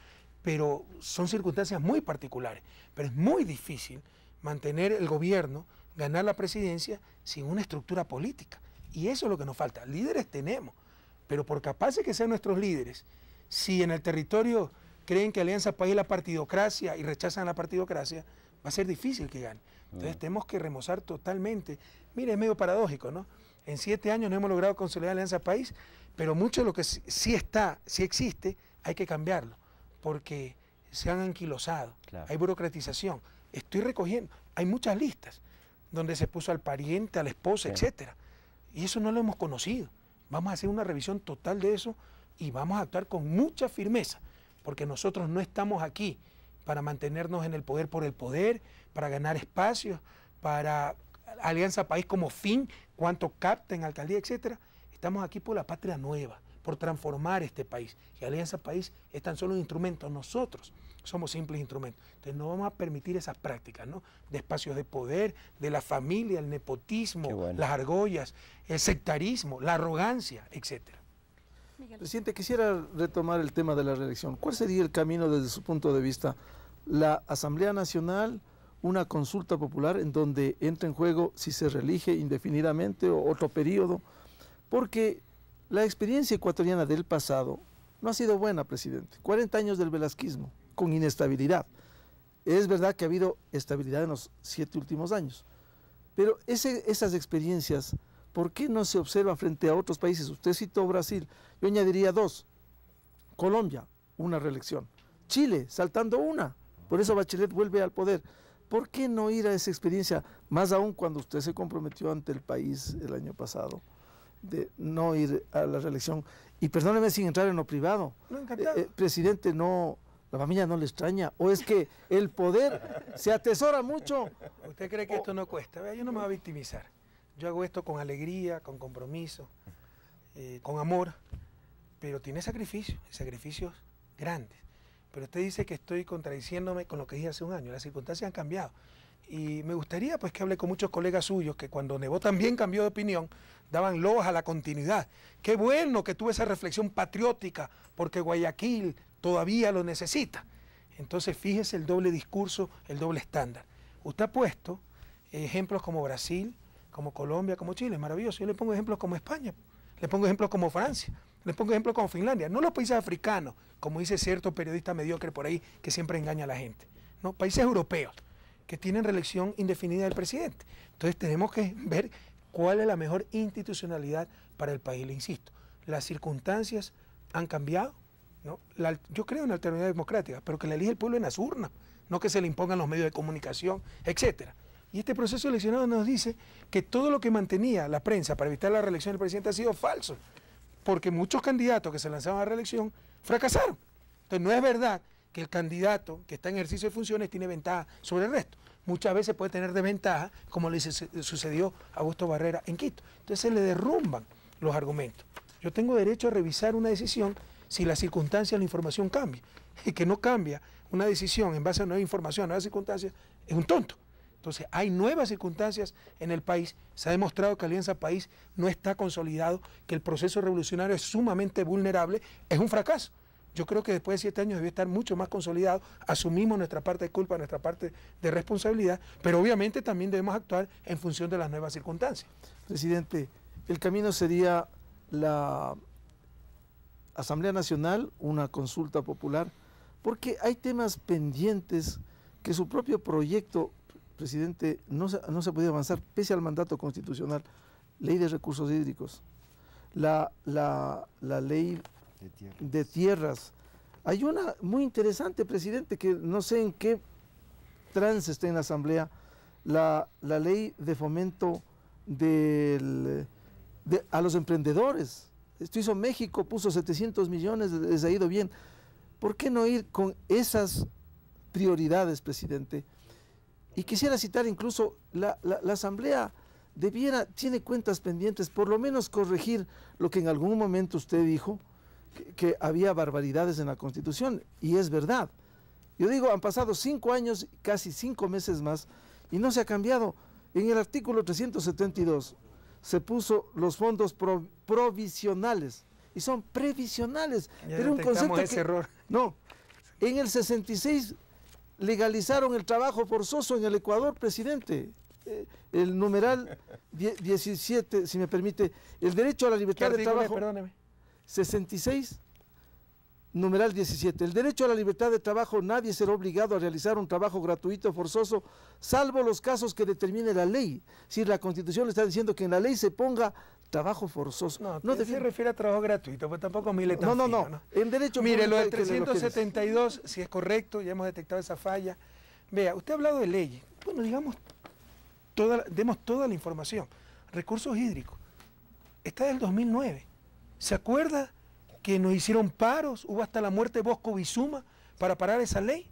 pero son circunstancias muy particulares. Pero es muy difícil mantener el gobierno, ganar la presidencia sin una estructura política. Y eso es lo que nos falta. Líderes tenemos, pero por capaces que sean nuestros líderes, si en el territorio creen que Alianza País es la partidocracia y rechazan la partidocracia, va a ser difícil que gane. Entonces tenemos que remozar totalmente. Mire, es medio paradójico, ¿no? En 7 años no hemos logrado consolidar Alianza País, pero mucho de lo que sí existe, hay que cambiarlo, porque se han anquilosado, Claro. hay burocratización. Estoy recogiendo, hay muchas listas donde se puso al pariente, a la esposa, Sí. etcétera. Y eso no lo hemos conocido. Vamos a hacer una revisión total de eso y vamos a actuar con mucha firmeza, porque nosotros no estamos aquí para mantenernos en el poder por el poder, para ganar espacios, para Alianza País como fin, cuánto capta en alcaldía, etcétera. Estamos aquí por la patria nueva, por transformar este país. Y Alianza País es tan solo un instrumento, nosotros somos simples instrumentos. Entonces no vamos a permitir esas prácticas, ¿no? De espacios de poder, de la familia, el nepotismo, Qué bueno. las argollas, el sectarismo, la arrogancia, etcétera. Miguel. Presidente, quisiera retomar el tema de la reelección. ¿Cuál sería el camino desde su punto de vista? La Asamblea Nacional, una consulta popular en donde entra en juego si se reelige indefinidamente o otro periodo, porque la experiencia ecuatoriana del pasado no ha sido buena, presidente. 40 años del velasquismo, con inestabilidad. Es verdad que ha habido estabilidad en los 7 últimos años, pero esas experiencias, ¿por qué no se observan frente a otros países? Usted citó Brasil, yo añadiría 2. Colombia, una reelección. Chile, saltando una. Por eso Bachelet vuelve al poder. ¿Por qué no ir a esa experiencia? Más aún cuando usted se comprometió ante el país el año pasado de no ir a la reelección. Y perdóneme sin entrar en lo privado. No, encantado. Presidente, no, la familia no le extraña. ¿O es que el poder se atesora mucho? ¿Usted cree que esto no cuesta? Vea, yo no me voy a victimizar. Yo hago esto con alegría, con compromiso, con amor, pero tiene sacrificios, sacrificios grandes. Pero usted dice que estoy contradiciéndome con lo que dije hace un año. Las circunstancias han cambiado. Y me gustaría pues que hable con muchos colegas suyos que cuando Nebot también cambió de opinión, daban loas a la continuidad. Qué bueno que tuve esa reflexión patriótica, porque Guayaquil todavía lo necesita. Entonces fíjese el doble discurso, el doble estándar. Usted ha puesto ejemplos como Brasil, como Colombia, como Chile, maravilloso. Yo le pongo ejemplos como España, le pongo ejemplos como Francia, le pongo ejemplos como Finlandia, no los países africanos, como dice cierto periodista mediocre por ahí que siempre engaña a la gente, no, países europeos que tienen reelección indefinida del presidente. Entonces tenemos que ver cuál es la mejor institucionalidad para el país. Le insisto, las circunstancias han cambiado, ¿no? Yo creo en alternativa democrática, pero que la elige el pueblo en las urnas, no que se le impongan los medios de comunicación, etcétera. Y este proceso eleccionario nos dice que todo lo que mantenía la prensa para evitar la reelección del presidente ha sido falso, porque muchos candidatos que se lanzaban a la reelección fracasaron. Entonces no es verdad que el candidato que está en ejercicio de funciones tiene ventaja sobre el resto. Muchas veces puede tener desventaja, como le sucedió a Augusto Barrera en Quito. Entonces se le derrumban los argumentos. Yo tengo derecho a revisar una decisión si las circunstancias, la información cambia. Y que no cambia una decisión en base a nueva información, a nuevas circunstancias, es un tonto. Entonces hay nuevas circunstancias en el país. Se ha demostrado que Alianza País no está consolidado, que el proceso revolucionario es sumamente vulnerable, es un fracaso. Yo creo que después de 7 años debe estar mucho más consolidado, asumimos nuestra parte de culpa, nuestra parte de responsabilidad, pero obviamente también debemos actuar en función de las nuevas circunstancias. Presidente, el camino sería la Asamblea Nacional, una consulta popular, porque hay temas pendientes que su propio proyecto, presidente, no se ha podido avanzar pese al mandato constitucional. Ley de recursos hídricos, la ley de tierras. Hay una muy interesante, presidente, que no sé en qué trance está en la Asamblea, la ley de fomento a los emprendedores. Esto hizo México, puso 700 millones, les ha ido bien. ¿Por qué no ir con esas prioridades, presidente? Y quisiera citar incluso, la Asamblea tiene cuentas pendientes, por lo menos corregir lo que en algún momento usted dijo, que había barbaridades en la Constitución, y es verdad. Yo digo, han pasado 5 años, casi 5 meses más, y no se ha cambiado. En el artículo 372 se puso los fondos provisionales, y son previsionales. Ya pero un concepto ese error. No, en el 66 legalizaron el trabajo forzoso en el Ecuador, presidente. El numeral 17, si me permite, el derecho a la libertad de trabajo. Perdóneme. 66, numeral 17. El derecho a la libertad de trabajo, nadie será obligado a realizar un trabajo gratuito o forzoso, salvo los casos que determine la ley. Si la Constitución le está diciendo que en la ley se ponga trabajo forzoso. No se refiere a trabajo gratuito, pues tampoco mile tan no. ¿no? En derecho mire, lo del 372, si es correcto, ya hemos detectado esa falla. Vea, usted ha hablado de leyes. Bueno, digamos, demos toda la información. Recursos hídricos. Está del 2009. ¿Se acuerda que nos hicieron paros? Hubo hasta la muerte de Bosco Bizuma para parar esa ley.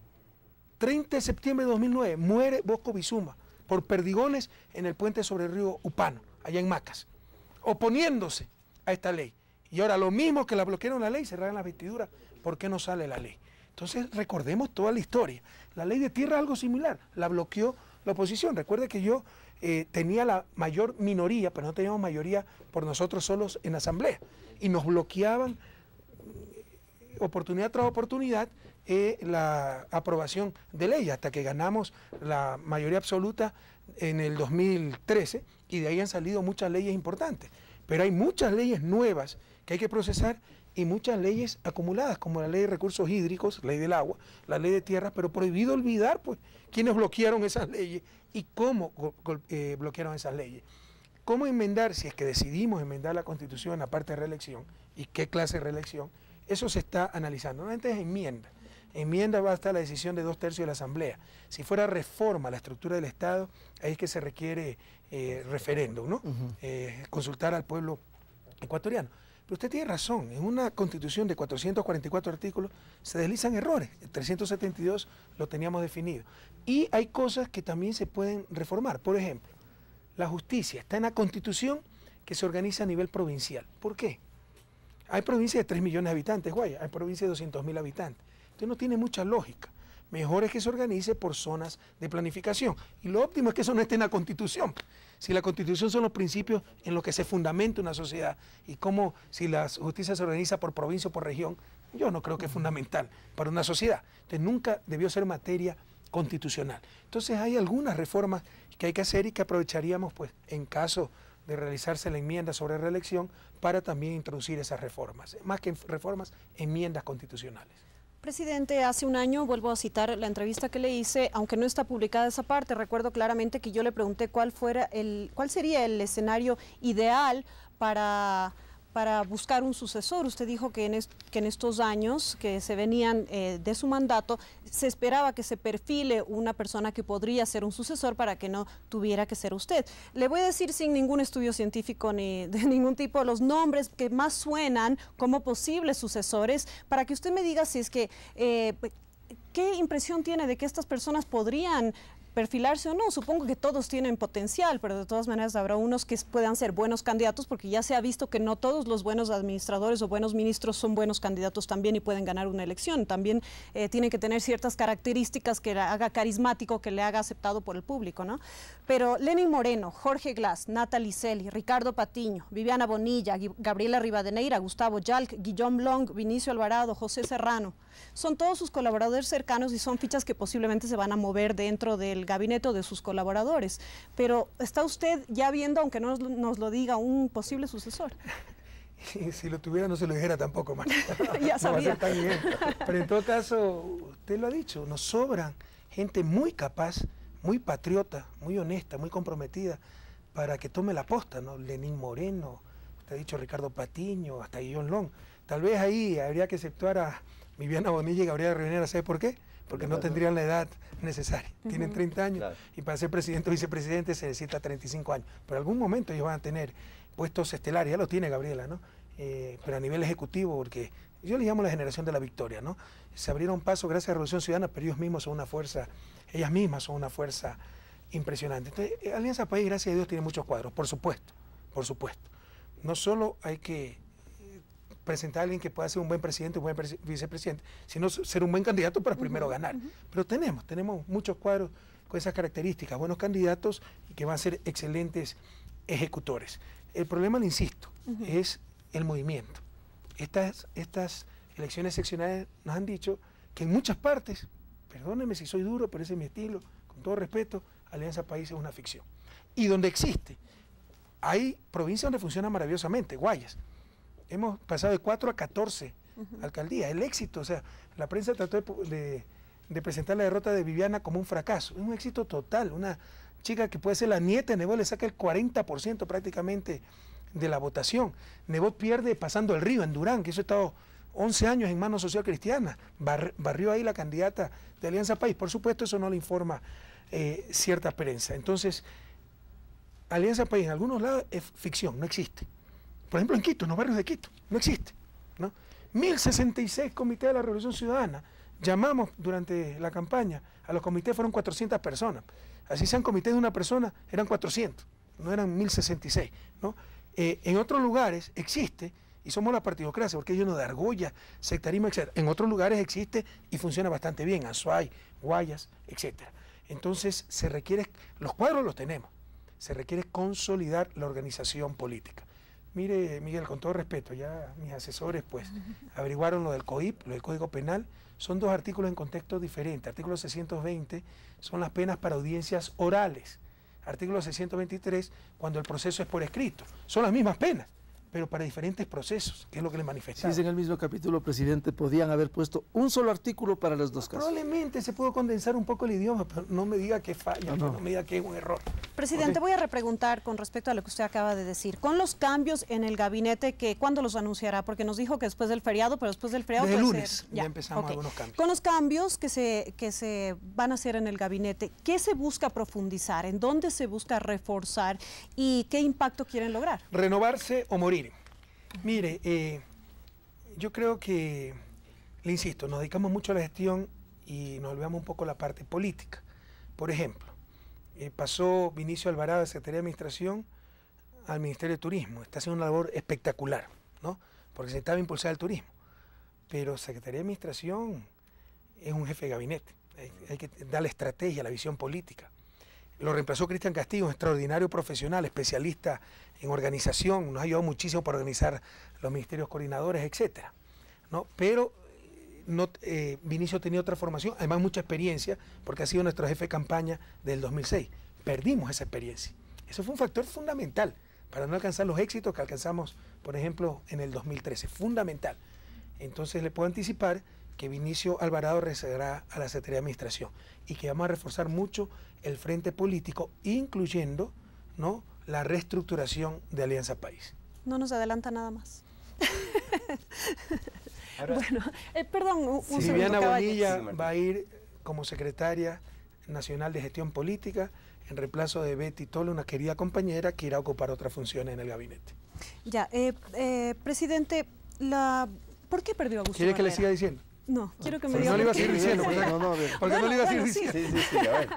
30 de septiembre de 2009 muere Bosco Bizuma por perdigones en el puente sobre el río Upano, allá en Macas, oponiéndose a esta ley. Y ahora lo mismo que la bloquearon la ley, cerraron las vestiduras, ¿por qué no sale la ley? Entonces recordemos toda la historia. La ley de tierra es algo similar, la bloqueó la oposición. Recuerde que yo tenía la mayor minoría, pero no teníamos mayoría por nosotros solos en la asamblea. Y nos bloqueaban oportunidad tras oportunidad la aprobación de ley, hasta que ganamos la mayoría absoluta en el 2013, y de ahí han salido muchas leyes importantes. Pero hay muchas leyes nuevas que hay que procesar y muchas leyes acumuladas, como la ley de recursos hídricos, ley del agua, la ley de tierra, pero prohibido olvidar pues quiénes bloquearon esas leyes y cómo bloquearon esas leyes. ¿Cómo enmendar, si es que decidimos enmendar la Constitución en la parte de reelección, y qué clase de reelección? Eso se está analizando. Normalmente es enmienda. Enmienda va a estar la decisión de 2/3 de la Asamblea. Si fuera reforma a la estructura del Estado, ahí es que se requiere referéndum, ¿no? Consultar al pueblo ecuatoriano. Pero usted tiene razón, en una Constitución de 444 artículos se deslizan errores. El 372 lo teníamos definido. Y hay cosas que también se pueden reformar. Por ejemplo, la justicia está en la Constitución que se organiza a nivel provincial. ¿Por qué? Hay provincias de 3 millones de habitantes, Guaya, hay provincias de 200.000 habitantes. Entonces no tiene mucha lógica. Mejor es que se organice por zonas de planificación. Y lo óptimo es que eso no esté en la Constitución. Si la Constitución son los principios en los que se fundamenta una sociedad, y cómo si la justicia se organiza por provincia o por región, yo no creo que es fundamental para una sociedad. Entonces nunca debió ser materia constitucional. Entonces hay algunas reformas que hay que hacer y que aprovecharíamos pues en caso de realizarse la enmienda sobre reelección para también introducir esas reformas, más que reformas, enmiendas constitucionales. Presidente, hace un año, vuelvo a citar la entrevista que le hice, aunque no está publicada esa parte, recuerdo claramente que yo le pregunté cuál sería el escenario ideal para buscar un sucesor. Usted dijo que en estos años que se venían de su mandato, se esperaba que se perfile una persona que podría ser un sucesor para que no tuviera que ser usted. Le voy a decir sin ningún estudio científico ni de ningún tipo los nombres que más suenan como posibles sucesores, para que usted me diga si es que... ¿qué impresión tiene de que estas personas podrían perfilarse o no. Supongo que todos tienen potencial, pero de todas maneras habrá unos que puedan ser buenos candidatos, porque ya se ha visto que no todos los buenos administradores o buenos ministros son buenos candidatos también y pueden ganar una elección. También tienen que tener ciertas características que le haga carismático, que le haga aceptado por el público, ¿no? Pero Lenín Moreno, Jorge Glass, Natalie Celi, Ricardo Patiño, Viviana Bonilla, Gabriela Rivadeneira, Gustavo Yalc, Guillaume Long, Vinicio Alvarado, José Serrano, son todos sus colaboradores cercanos y son fichas que posiblemente se van a mover dentro del gabinete de sus colaboradores. Pero ¿está usted ya viendo, aunque no nos lo diga, un posible sucesor? Si lo tuviera no se lo dijera tampoco, Marta. Ya sabía. No va a ser tan bien. Pero en todo caso, usted lo ha dicho, nos sobran gente muy capaz, muy patriota, muy honesta, muy comprometida para que tome la posta, ¿no? Lenín Moreno, usted ha dicho Ricardo Patiño, hasta Guillaume Long. Tal vez ahí habría que exceptuar a Viviana Bonilla y Gabriela Rivadeneira, ¿sabe por qué? Porque no tendrían la edad necesaria. Tienen 30 años y para ser presidente o vicepresidente se necesita 35 años. Pero en algún momento ellos van a tener puestos estelares, ya lo tiene Gabriela, ¿no? Pero a nivel ejecutivo, porque yo les llamo la generación de la victoria, ¿no? Se abrieron paso gracias a la Revolución Ciudadana, pero ellos mismos son una fuerza, ellas mismas son una fuerza impresionante. Entonces, Alianza País, gracias a Dios, tiene muchos cuadros, por supuesto, por supuesto. No solo hay que presentar a alguien que pueda ser un buen presidente, un buen vicepresidente, sino ser un buen candidato para primero ganar. Pero tenemos muchos cuadros con esas características, buenos candidatos y que van a ser excelentes ejecutores. El problema, le insisto, es el movimiento. Estas elecciones seccionales nos han dicho que en muchas partes, perdónenme si soy duro, pero ese es mi estilo, con todo respeto, Alianza País es una ficción. Y donde existe, hay provincias donde funciona maravillosamente, Guayas. Hemos pasado de 4 a 14 alcaldías. El éxito, o sea, la prensa trató de presentar la derrota de Viviana como un fracaso. Es un éxito total. Una chica que puede ser la nieta de Nebot le saca el 40% prácticamente de la votación. Nebot pierde pasando el río en Durán, que eso ha estado 11 años en manos social cristiana. Barrió ahí la candidata de Alianza País. Por supuesto, eso no le informa cierta prensa. Entonces, Alianza País en algunos lados es ficción, no existe. Por ejemplo, en Quito, en los barrios de Quito, no existe, ¿no? 1066 comités de la Revolución Ciudadana. Llamamos durante la campaña, a los comités fueron 400 personas. Así sean comités de una persona, eran 400, no eran 1066, ¿no? En otros lugares existe, y somos la partidocracia, porque hay uno de argolla, sectarismo, etc. En otros lugares existe y funciona bastante bien, Azuay, Guayas, etc. Entonces, se requiere, los cuadros los tenemos, se requiere consolidar la organización política. Mire, Miguel, con todo respeto, ya mis asesores pues averiguaron lo del COIP, lo del Código Penal, son dos artículos en contexto diferente. Artículo 620 son las penas para audiencias orales. Artículo 623 cuando el proceso es por escrito. Son las mismas penas, pero para diferentes procesos, que es lo que les manifestaba. Si es en el mismo capítulo, presidente, podían haber puesto un solo artículo para los dos casos. Probablemente se pudo condensar un poco el idioma, pero no me diga que falla, no me diga que es un error. Presidente, voy a repreguntar con respecto a lo que usted acaba de decir. Con los cambios en el gabinete, ¿cuándo los anunciará? Porque nos dijo que después del feriado, pero después del feriado desde puede lunes ser. ya empezamos algunos cambios. Con los cambios que se van a hacer en el gabinete, ¿qué se busca profundizar? ¿En dónde se busca reforzar? ¿Y qué impacto quieren lograr? Renovarse o morir. Mire, yo creo que, le insisto, nos dedicamos mucho a la gestión y nos olvidamos un poco la parte política. Por ejemplo, pasó Vinicio Alvarado de Secretaría de Administración al Ministerio de Turismo. Está haciendo una labor espectacular, ¿no? Porque se estaba impulsando el turismo. Pero Secretaría de Administración es un jefe de gabinete. Hay que darle estrategia, la visión política. Lo reemplazó Cristian Castillo, un extraordinario profesional, especialista en organización, nos ha ayudado muchísimo para organizar los ministerios coordinadores, etcétera, ¿no? Pero Vinicio tenía otra formación, además mucha experiencia, porque ha sido nuestro jefe de campaña del 2006. Perdimos esa experiencia. Eso fue un factor fundamental para no alcanzar los éxitos que alcanzamos, por ejemplo, en el 2013. Fundamental. Entonces le puedo anticipar que Vinicio Alvarado regresará a la Secretaría de Administración y que vamos a reforzar mucho el frente político, incluyendo, ¿no?, la reestructuración de Alianza País. No nos adelanta nada más. Bueno, perdón, un segundo. Viviana Bonilla va a ir como secretaria nacional de gestión política en reemplazo de Betty Tole, una querida compañera que irá a ocupar otras funciones en el gabinete. Ya, presidente, ¿por qué perdió a Agustín ¿Quiere que le Barrera? siga diciendo? No, quiero que me Porque diga no le iba a por qué. seguir diciendo, No, no, porque no le iba a seguir Bueno, sí. diciendo. Sí, a ver.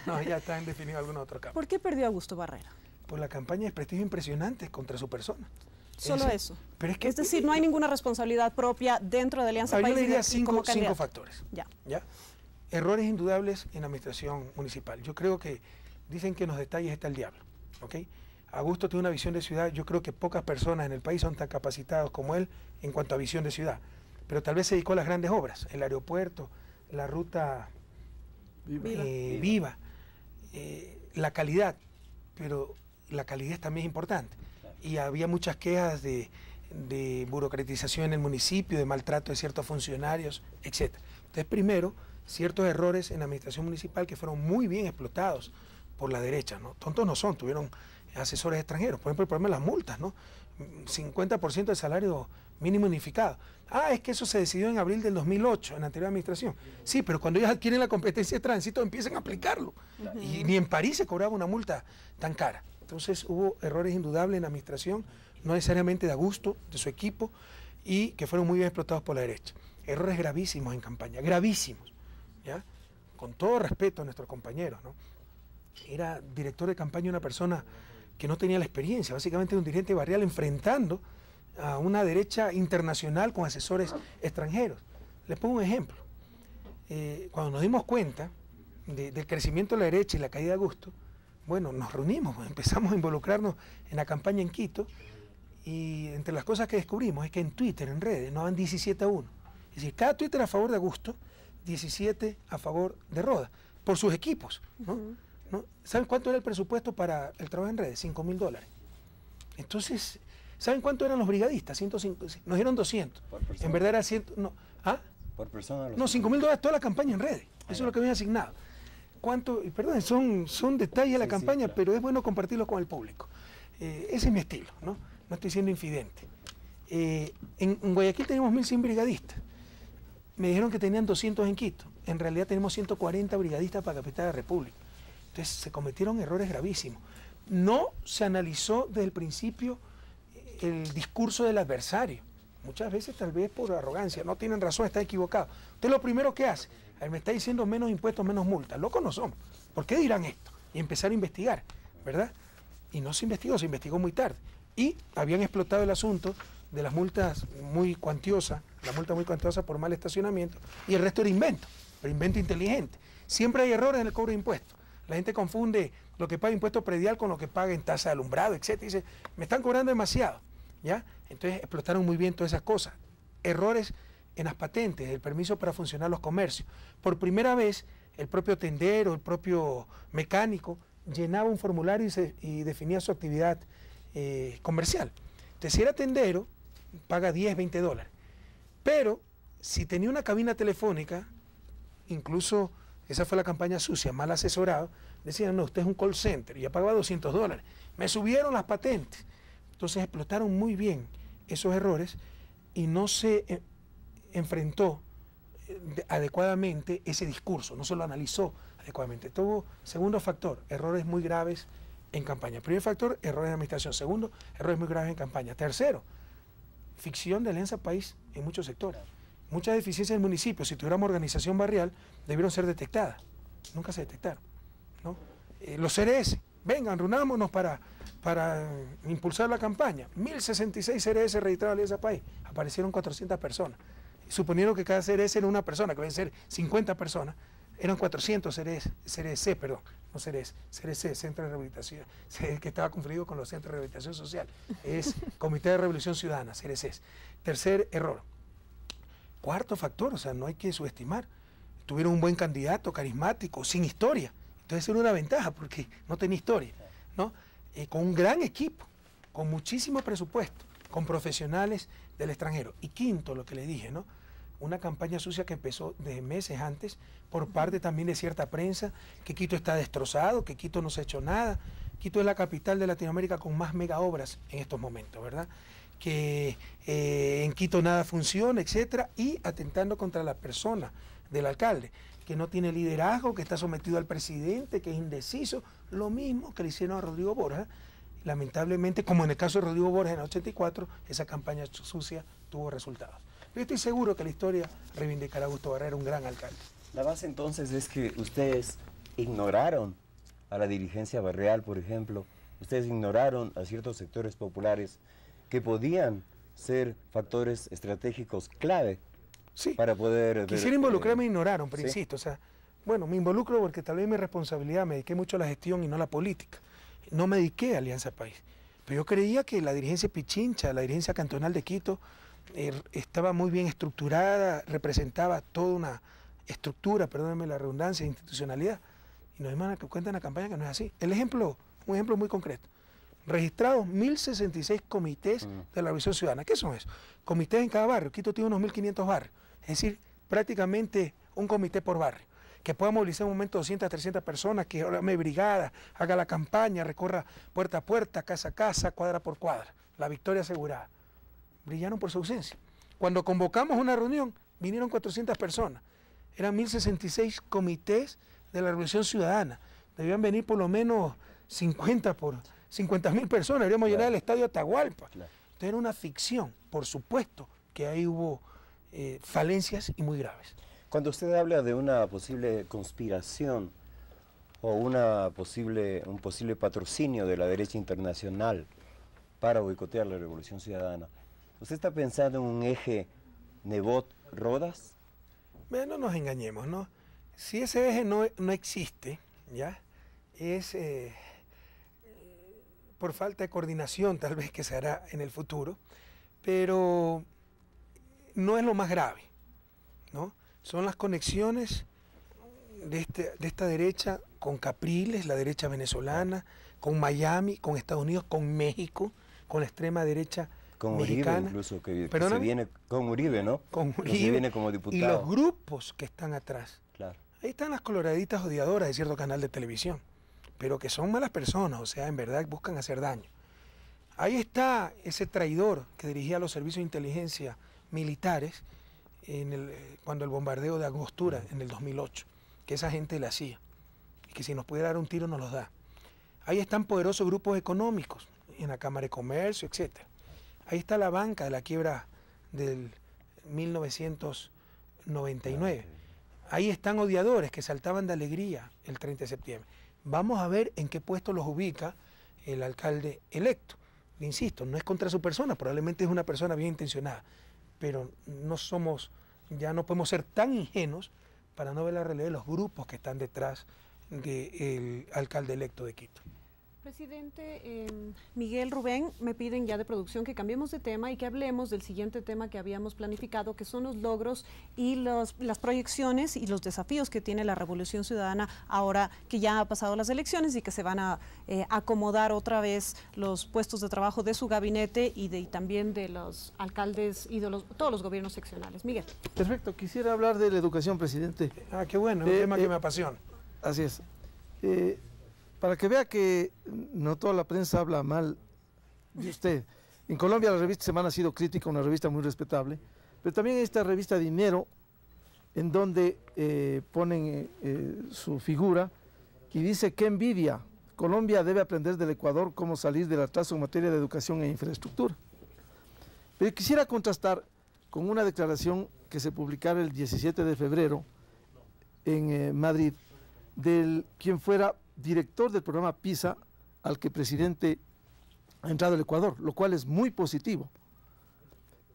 No, ya están definidos algunos otros campos. ¿Por qué perdió Augusto Barrera? Por la campaña de desprestigio impresionante contra su persona. Solo Ese- eso. Pero es que Es decir, no hay ninguna responsabilidad propia dentro de Alianza yo País le diría y como cinco candidato. factores. Ya. ¿Ya? Errores indudables en la administración municipal. Yo creo que dicen que en los detalles está el diablo. ¿Ok? Augusto tiene una visión de ciudad. Yo creo que pocas personas en el país son tan capacitados como él en cuanto a visión de ciudad. Pero tal vez se dedicó a las grandes obras, el aeropuerto, la ruta viva, la calidad, pero la calidad también es importante. Y había muchas quejas de burocratización en el municipio, de maltrato de ciertos funcionarios, etc. Entonces, primero, ciertos errores en la administración municipal que fueron muy bien explotados por la derecha, ¿no? Tontos no son, tuvieron asesores extranjeros. Por ejemplo, el problema de las multas, ¿no? 50% del salario mínimo unificado. Ah, es que eso se decidió en abril del 2008, en la anterior administración. Sí, pero cuando ellos adquieren la competencia de tránsito empiezan a aplicarlo. Y ni en París se cobraba una multa tan cara. Entonces hubo errores indudables en la administración, no necesariamente de Augusto, de su equipo, y que fueron muy bien explotados por la derecha. Errores gravísimos en campaña, gravísimos, ¿ya? Con todo respeto a nuestros compañeros, ¿no? Era director de campaña una persona que no tenía la experiencia, básicamente un dirigente barrial enfrentando a una derecha internacional con asesores extranjeros. Les pongo un ejemplo. Cuando nos dimos cuenta del crecimiento de la derecha y la caída de Augusto, bueno, nos reunimos, empezamos a involucrarnos en la campaña en Quito, y entre las cosas que descubrimos es que en Twitter, en redes, nos van 17-1. Es decir, cada Twitter a favor de Augusto, 17 a favor de Roda, por sus equipos, ¿no? ¿No? ¿Saben cuánto era el presupuesto para el trabajo en redes? $5.000. Entonces, ¿saben cuánto eran los brigadistas? 105, nos dieron 200. En verdad era 100. No, ¿ah? Por persona. No, $5.000 toda la campaña en redes. Eso es lo que habían asignado. ¿Cuánto? Y perdón, son detalles de la campaña, claro. pero es bueno compartirlo con el público. Ese es mi estilo, ¿no? No estoy siendo infidente. En Guayaquil tenemos 1.100 brigadistas. Me dijeron que tenían 200 en Quito. En realidad tenemos 140 brigadistas para Capital de la República. Entonces se cometieron errores gravísimos. No se analizó desde el principio el discurso del adversario. Muchas veces tal vez por arrogancia, no tienen razón, está equivocado. Usted lo primero que hace, me está diciendo menos impuestos, menos multas. Locos no son. ¿Por qué dirán esto? Y empezar a investigar, ¿verdad? Y no se investigó muy tarde. Y habían explotado el asunto de las multas muy cuantiosas, la multa muy cuantiosa por mal estacionamiento, y el resto era invento, pero invento inteligente. Siempre hay errores en el cobro de impuestos. La gente confunde lo que paga impuesto predial con lo que paga en tasa de alumbrado, etc. Y dice, me están cobrando demasiado, ¿ya? Entonces explotaron muy bien todas esas cosas. Errores en las patentes, el permiso para funcionar los comercios. Por primera vez, el propio tendero, el propio mecánico, llenaba un formulario y definía su actividad comercial. Entonces, si era tendero, paga $10, $20. Pero, si tenía una cabina telefónica, incluso esa fue la campaña sucia, mal asesorado, decían, no, usted es un call center, y ya pagaba $200. Me subieron las patentes. Entonces explotaron muy bien esos errores y no se enfrentó adecuadamente ese discurso, no se lo analizó adecuadamente. Tuvo, segundo factor, errores muy graves en campaña. Primer factor, errores de administración. Segundo, errores muy graves en campaña. Tercero, ficción de Alianza País en muchos sectores. Muchas deficiencias del municipio, si tuviéramos organización barrial, debieron ser detectadas. Nunca se detectaron, ¿no? Los CRS, vengan, reunámonos para impulsar la campaña. 1.066 CRS registrados en Alianza País, aparecieron 400 personas. Suponiendo que cada CRS era una persona, que deben ser 50 personas, eran 400 CRC, perdón, no CRS, CRC, Centro de Rehabilitación, que estaba confundido con los Centros de Rehabilitación Social, es Comité de Revolución Ciudadana, CRCs. Tercer error. Cuarto factor, o sea, no hay que subestimar. Tuvieron un buen candidato, carismático, sin historia. Entonces era una ventaja porque no tenía historia, ¿no? Con un gran equipo, con muchísimo presupuesto, con profesionales del extranjero. Y quinto, lo que le dije, ¿no? Una campaña sucia que empezó desde meses antes por parte también de cierta prensa, que Quito está destrozado, que Quito no se ha hecho nada. Quito es la capital de Latinoamérica con más mega obras en estos momentos, ¿verdad? Que en Quito nada funciona, etcétera, y atentando contra la persona del alcalde, que no tiene liderazgo, que está sometido al presidente, que es indeciso, lo mismo que le hicieron a Rodrigo Borja. Lamentablemente, como en el caso de Rodrigo Borja en el 84, esa campaña sucia tuvo resultados. Yo estoy seguro que la historia reivindicará a Augusto Barrera, un gran alcalde. La base entonces es que ustedes ignoraron a la dirigencia barrial, por ejemplo, ustedes ignoraron a ciertos sectores populares que podían ser factores estratégicos clave para poder... Quisiera involucrarme, me ignoraron, pero ¿sí? insisto, o sea, bueno, me involucro porque tal vez mi responsabilidad, me dediqué mucho a la gestión y no a la política. No me dediqué a Alianza País. Pero yo creía que la dirigencia Pichincha, la dirigencia cantonal de Quito, estaba muy bien estructurada, representaba toda una estructura, perdónenme la redundancia, de institucionalidad. Y nos dimos cuenta en la campaña que no es así. Un ejemplo muy concreto. Registrados 1.066 comités de la Revisión Ciudadana. ¿Qué son esos? Comités en cada barrio. Quito tiene unos 1.500 barrios. Es decir, prácticamente un comité por barrio, que pueda movilizar en un momento 200, 300 personas, que arme brigada, haga la campaña, recorra puerta a puerta, casa a casa, cuadra por cuadra. La victoria asegurada. Brillaron por su ausencia. Cuando convocamos una reunión, vinieron 400 personas. Eran 1.066 comités de la Revolución Ciudadana. Debían venir por lo menos 50.000 personas. Deberíamos llenar el estadio Atahualpa. Entonces era una ficción. Por supuesto que ahí hubo falencias y muy graves. Cuando usted habla de una posible conspiración o un posible patrocinio de la derecha internacional para boicotear la Revolución Ciudadana, ¿usted está pensando en un eje Nebot-Rodas? No nos engañemos, ¿no? Si ese eje no existe, ¿ya? Es por falta de coordinación tal vez que se hará en el futuro, pero no es lo más grave, ¿no? Son las conexiones de esta derecha con Capriles, la derecha venezolana, con Miami, con Estados Unidos, con México, con la extrema derecha con mexicana. Uribe incluso, que se viene con Uribe, ¿no? Con Uribe, que se viene como diputado. y los grupos que están atrás. Claro. Ahí están las coloraditas odiadoras de cierto canal de televisión, pero que son malas personas, o sea, en verdad buscan hacer daño. Ahí está ese traidor que dirigía los servicios de inteligencia militares cuando el bombardeo de Angostura en el 2008, que esa gente le hacía, y que si nos pudiera dar un tiro nos los da. Ahí están poderosos grupos económicos, en la Cámara de Comercio, etc. Ahí está la banca de la quiebra del 1999. Ahí están odiadores que saltaban de alegría el 30 de septiembre. Vamos a ver en qué puesto los ubica el alcalde electo. Insisto, no es contra su persona, probablemente es una persona bien intencionada, pero ya no podemos ser tan ingenuos para no ver la realidad de los grupos que están detrás del alcalde electo de Quito. Presidente, Miguel, Rubén, me piden ya de producción que cambiemos de tema y que hablemos del siguiente tema que habíamos planificado, que son los logros y las proyecciones y los desafíos que tiene la Revolución Ciudadana ahora que ya ha pasado las elecciones y que se van a acomodar otra vez los puestos de trabajo de su gabinete y también de los alcaldes y de todos los gobiernos seccionales. Miguel. Perfecto, quisiera hablar de la educación, presidente. Ah, qué bueno, es un tema que me apasiona. Así es. Para que vea que no toda la prensa habla mal de usted. En Colombia la revista Semana ha sido crítica, una revista muy respetable, pero también hay esta revista Dinero, en donde ponen su figura y dice que envidia. Colombia debe aprender del Ecuador cómo salir del atraso en materia de educación e infraestructura. Pero quisiera contrastar con una declaración que se publicara el 17 de febrero en Madrid, del quien fuera director del programa PISA, al que presidente ha entrado el Ecuador, lo cual es muy positivo,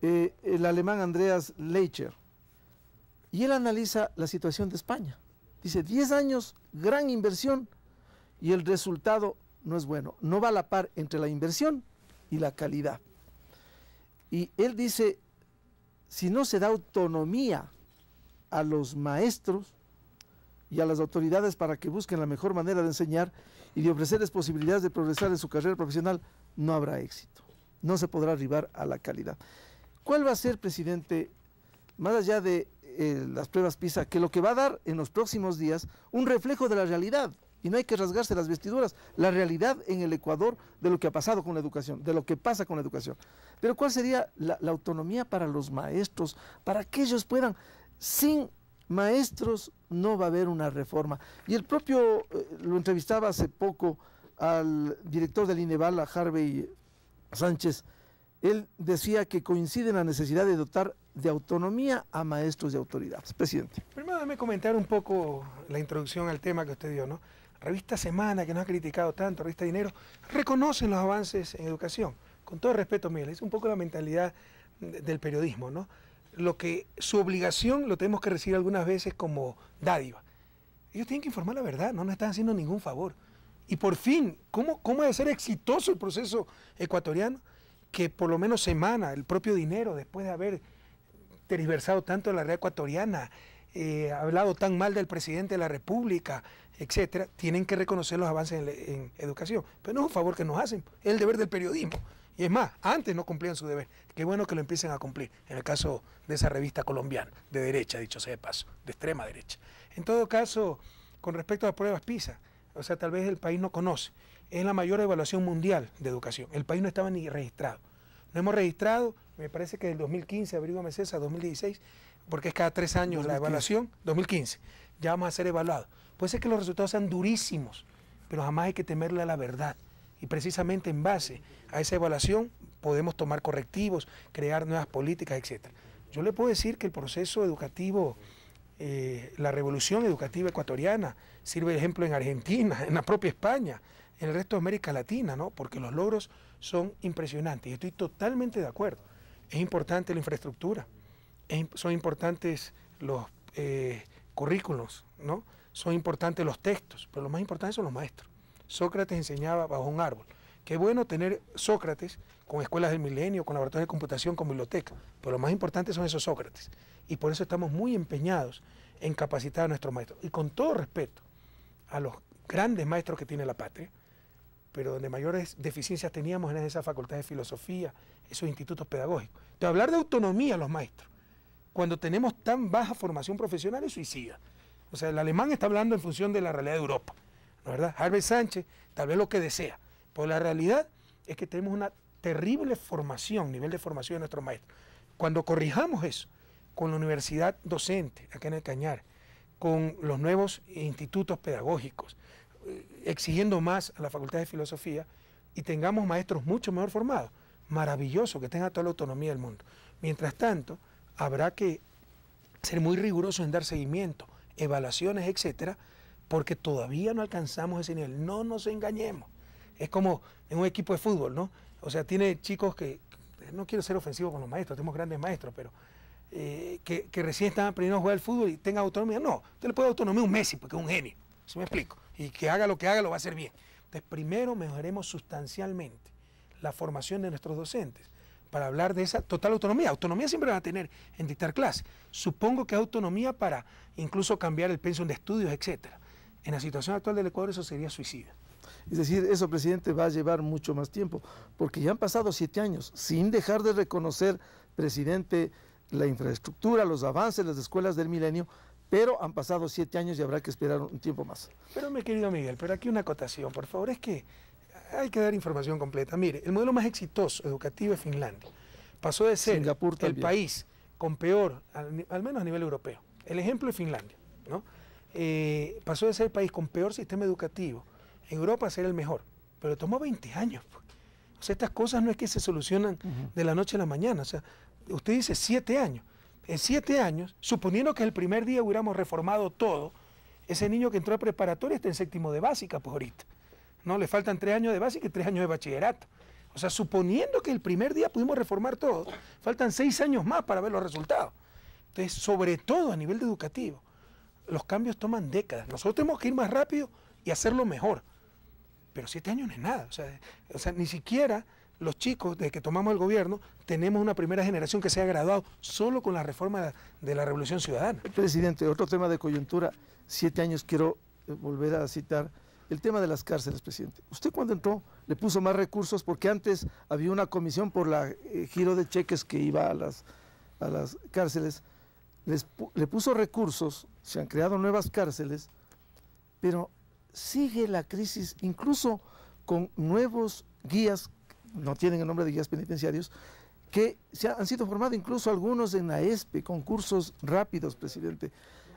el alemán Andreas Leicher, y él analiza la situación de España. Dice, 10 años, gran inversión, y el resultado no es bueno, no va a la par entre la inversión y la calidad. Y él dice, si no se da autonomía a los maestros y a las autoridades para que busquen la mejor manera de enseñar y de ofrecerles posibilidades de progresar en su carrera profesional, no habrá éxito. No se podrá arribar a la calidad. ¿Cuál va a ser, presidente, más allá de las pruebas PISA, que lo que va a dar en los próximos días un reflejo de la realidad? Y no hay que rasgarse las vestiduras, la realidad en el Ecuador de lo que ha pasado con la educación, de lo que pasa con la educación. Pero ¿cuál sería la autonomía para los maestros, para que ellos puedan, sin maestros no va a haber una reforma? Y el propio, lo entrevistaba hace poco al director del INEVAL, a Harvey Sánchez, él decía que coincide en la necesidad de dotar de autonomía a maestros y autoridades. Presidente. Primero déjeme comentar un poco la introducción al tema que usted dio, ¿no? Revista Semana, que nos ha criticado tanto, Revista Dinero, reconocen los avances en educación. Con todo respeto, Miguel, es un poco la mentalidad del periodismo, ¿no? Su obligación lo tenemos que recibir algunas veces como dádiva. Ellos tienen que informar la verdad, no nos están haciendo ningún favor. Y por fin, ¿cómo debe ser exitoso el proceso ecuatoriano? Que por lo menos Semana, el propio Dinero, después de haber tergiversado tanto la realidad ecuatoriana, hablado tan mal del presidente de la República, etcétera, tienen que reconocer los avances en educación. Pero no es un favor que nos hacen, es el deber del periodismo. Y es más, antes no cumplían su deber. Qué bueno que lo empiecen a cumplir, en el caso de esa revista colombiana, de derecha, dicho sea de paso, de extrema derecha. En todo caso, con respecto a las pruebas PISA, o sea, tal vez el país no conoce, es la mayor evaluación mundial de educación. El país no estaba ni registrado. No hemos registrado, me parece que del 2015, averígame César, 2016, porque es cada 3 años 2015. La evaluación, 2015, ya vamos a ser evaluados. Puede ser que los resultados sean durísimos, pero jamás hay que temerle a la verdad. Y precisamente en base a esa evaluación podemos tomar correctivos, crear nuevas políticas, etc. Yo le puedo decir que el proceso educativo, la revolución educativa ecuatoriana, sirve de ejemplo en Argentina, en la propia España, en el resto de América Latina, ¿no? Porque los logros son impresionantes y estoy totalmente de acuerdo. Es importante la infraestructura, son importantes los currículos, ¿no? Son importantes los textos, pero lo más importante son los maestros. Sócrates enseñaba bajo un árbol. Qué bueno tener Sócrates con escuelas del milenio, con laboratorios de computación, con biblioteca, pero lo más importante son esos Sócrates. Y por eso estamos muy empeñados en capacitar a nuestros maestros. Y con todo respeto a los grandes maestros que tiene la patria, pero donde mayores deficiencias teníamos en esa facultad de filosofía, esos institutos pedagógicos. De hablar de autonomía a los maestros, cuando tenemos tan baja formación profesional, es suicida. O sea, el alemán está hablando en función de la realidad de Europa, ¿no es verdad? Albert Sánchez, tal vez lo que desea, pero la realidad es que tenemos una terrible formación, nivel de formación de nuestros maestros. Cuando corrijamos eso, con la universidad docente, acá en el Cañar, con los nuevos institutos pedagógicos, exigiendo más a la Facultad de Filosofía y tengamos maestros mucho mejor formados, maravilloso, que tengan toda la autonomía del mundo. Mientras tanto, habrá que ser muy rigurosos en dar seguimiento, evaluaciones, etcétera, porque todavía no alcanzamos ese nivel. No nos engañemos. Es como en un equipo de fútbol, ¿no? O sea, tiene chicos que, no quiero ser ofensivo con los maestros, tenemos grandes maestros, pero que recién están aprendiendo a jugar al fútbol y tengan autonomía. No, usted le puede dar autonomía a un Messi, porque es un genio, ¿sí me explico? Y que haga, lo va a hacer bien. Entonces, primero mejoremos sustancialmente la formación de nuestros docentes para hablar de esa total autonomía. Autonomía siempre van a tener en dictar clases. Supongo que autonomía para incluso cambiar el pensum de estudios, etcétera. En la situación actual del Ecuador eso sería suicida. Es decir, eso, presidente, va a llevar mucho más tiempo, porque ya han pasado 7 años, sin dejar de reconocer, presidente, la infraestructura, los avances, las escuelas del milenio, pero han pasado 7 años y habrá que esperar un tiempo más. Pero, mi querido Miguel, pero aquí una acotación, por favor, es que hay que dar información completa. Mire, el modelo más exitoso educativo es Finlandia. Pasó de ser el país con peor, al menos a nivel europeo. El ejemplo es Finlandia, ¿no? Pasó de ser el país con peor sistema educativo en Europa a ser el mejor, pero tomó 20 años. O sea, estas cosas no es que se solucionan de la noche a la mañana. O sea, usted dice 7 años. En 7 años, suponiendo que el primer día hubiéramos reformado todo, ese niño que entró a preparatoria está en 7º de básica, pues ahorita. No, le faltan 3 años de básica y 3 años de bachillerato. O sea, suponiendo que el primer día pudimos reformar todo, faltan 6 años más para ver los resultados. Entonces, sobre todo a nivel educativo, los cambios toman décadas. Nosotros tenemos que ir más rápido y hacerlo mejor. Pero 7 años no es nada. O sea, ni siquiera los chicos, desde que tomamos el gobierno, tenemos una primera generación que se ha graduado solo con la reforma de la Revolución Ciudadana. Presidente, otro tema de coyuntura, 7 años, quiero volver a citar el tema de las cárceles, presidente. Usted cuando entró le puso más recursos porque antes había una comisión por la giro de cheques que iba a las cárceles. Le puso recursos, se han creado nuevas cárceles, pero sigue la crisis, incluso con nuevos guías, no tienen el nombre de guías penitenciarios, que han sido formados incluso algunos en la ESPE, concursos rápidos, presidente.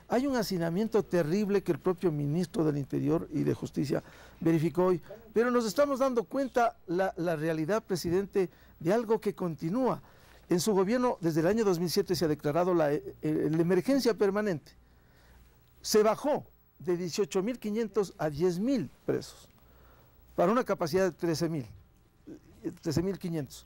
Hay un hacinamiento terrible que el propio ministro del Interior y de Justicia verificó hoy, pero nos estamos dando cuenta la realidad, presidente, de algo que continúa. En su gobierno, desde el año 2007, se ha declarado la emergencia permanente. Se bajó de 18.500 a 10.000 presos, para una capacidad de 13.500.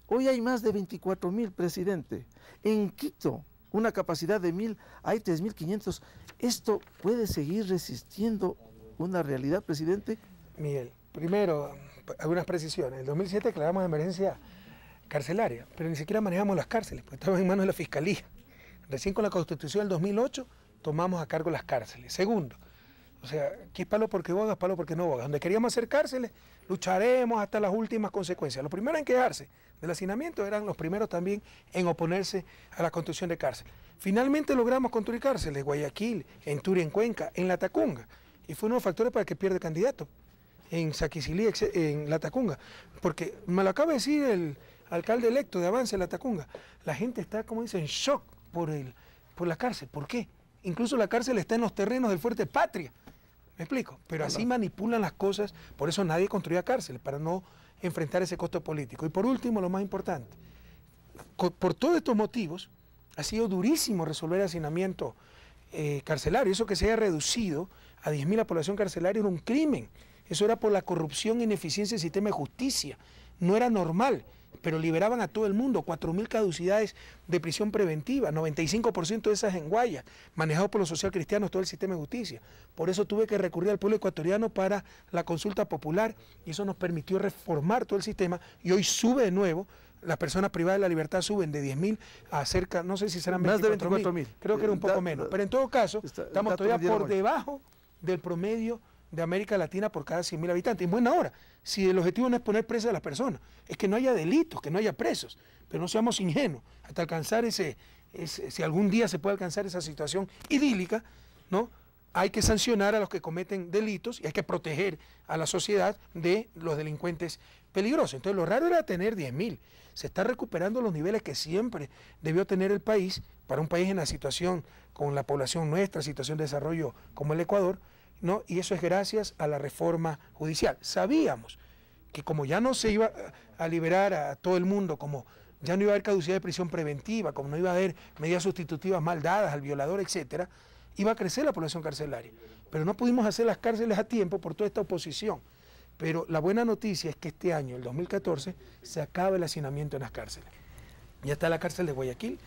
Hoy hay más de 24.000, presidente. En Quito, una capacidad de 1.000, hay 3.500. ¿Esto puede seguir resistiendo una realidad, presidente? Miguel, primero, algunas precisiones. En el 2007 declaramos emergencia carcelaria, pero ni siquiera manejamos las cárceles, porque estaban en manos de la Fiscalía. Recién con la Constitución del 2008 tomamos a cargo las cárceles. Segundo, o sea, ¿qué es palo porque boga, palo porque no boga? Donde queríamos hacer cárceles, lucharemos hasta las últimas consecuencias. Los primeros en quejarse del hacinamiento eran los primeros también en oponerse a la construcción de cárceles. Finalmente logramos construir cárceles en Guayaquil, en Turi, en Cuenca, en Latacunga, y fue uno de los factores para que pierda candidato en Saquicilí, en Latacunga, porque me lo acaba de decir el alcalde electo de Avance, Latacunga, la gente está, como dicen, en shock por la cárcel. ¿Por qué? Incluso la cárcel está en los terrenos del Fuerte Patria. ¿Me explico? Pero así manipulan las cosas, por eso nadie construía cárceles, para no enfrentar ese costo político. Y por último, lo más importante, por todos estos motivos, ha sido durísimo resolver el hacinamiento carcelario. Eso que se haya reducido a 10.000 la población carcelaria era un crimen. Eso era por la corrupción e ineficiencia del sistema de justicia. No era normal, pero liberaban a todo el mundo. 4.000 caducidades de prisión preventiva, 95% de esas en Guaya, manejado por los socialcristianos, todo el sistema de justicia. Por eso tuve que recurrir al pueblo ecuatoriano para la consulta popular, y eso nos permitió reformar todo el sistema, y hoy sube de nuevo. Las personas privadas de la libertad suben de 10.000 a cerca, no sé si serán 24.000, creo que era un poco menos, pero en todo caso estamos todavía por debajo del promedio de América Latina por cada 100.000 habitantes. En buena hora, si el objetivo no es poner presas a las personas, es que no haya delitos, que no haya presos, pero no seamos ingenuos, hasta alcanzar si algún día se puede alcanzar esa situación idílica, ¿no? Hay que sancionar a los que cometen delitos y hay que proteger a la sociedad de los delincuentes peligrosos. Entonces, lo raro era tener 10.000. Se está recuperando los niveles que siempre debió tener el país, para un país en la situación, con la población nuestra, situación de desarrollo como el Ecuador, ¿no? Y eso es gracias a la reforma judicial. Sabíamos que como ya no se iba a liberar a todo el mundo, como ya no iba a haber caducidad de prisión preventiva, como no iba a haber medidas sustitutivas mal dadas al violador, etcétera, iba a crecer la población carcelaria. Pero no pudimos hacer las cárceles a tiempo por toda esta oposición. Pero la buena noticia es que este año, el 2014, se acaba el hacinamiento en las cárceles. Ya está la cárcel de Guayaquil,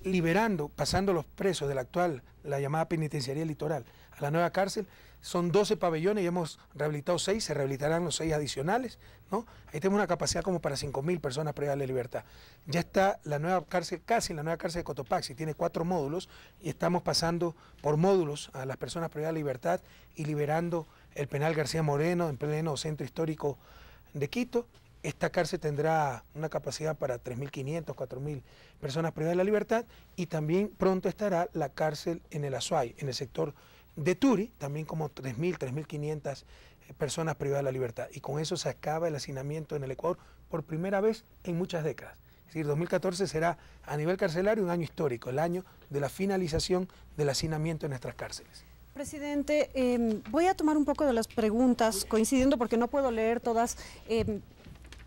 liberando, pasando los presos de la actual, la llamada penitenciaría litoral, a la nueva cárcel. Son 12 pabellones y hemos rehabilitado 6, se rehabilitarán los 6 adicionales, ¿no? Ahí tenemos una capacidad como para 5.000 personas privadas de libertad. Ya está la nueva cárcel, casi la nueva cárcel de Cotopaxi, tiene 4 módulos y estamos pasando por módulos a las personas privadas de libertad y liberando el penal García Moreno en pleno centro histórico de Quito. Esta cárcel tendrá una capacidad para 3.500, 4.000 personas privadas de la libertad, y también pronto estará la cárcel en el Azuay, en el sector de Turi, también como 3.000, 3.500 personas privadas de la libertad. Y con eso se acaba el hacinamiento en el Ecuador por primera vez en muchas décadas. Es decir, 2014 será a nivel carcelario un año histórico, el año de la finalización del hacinamiento en nuestras cárceles. Presidente, voy a tomar un poco de las preguntas, coincidiendo porque no puedo leer todas.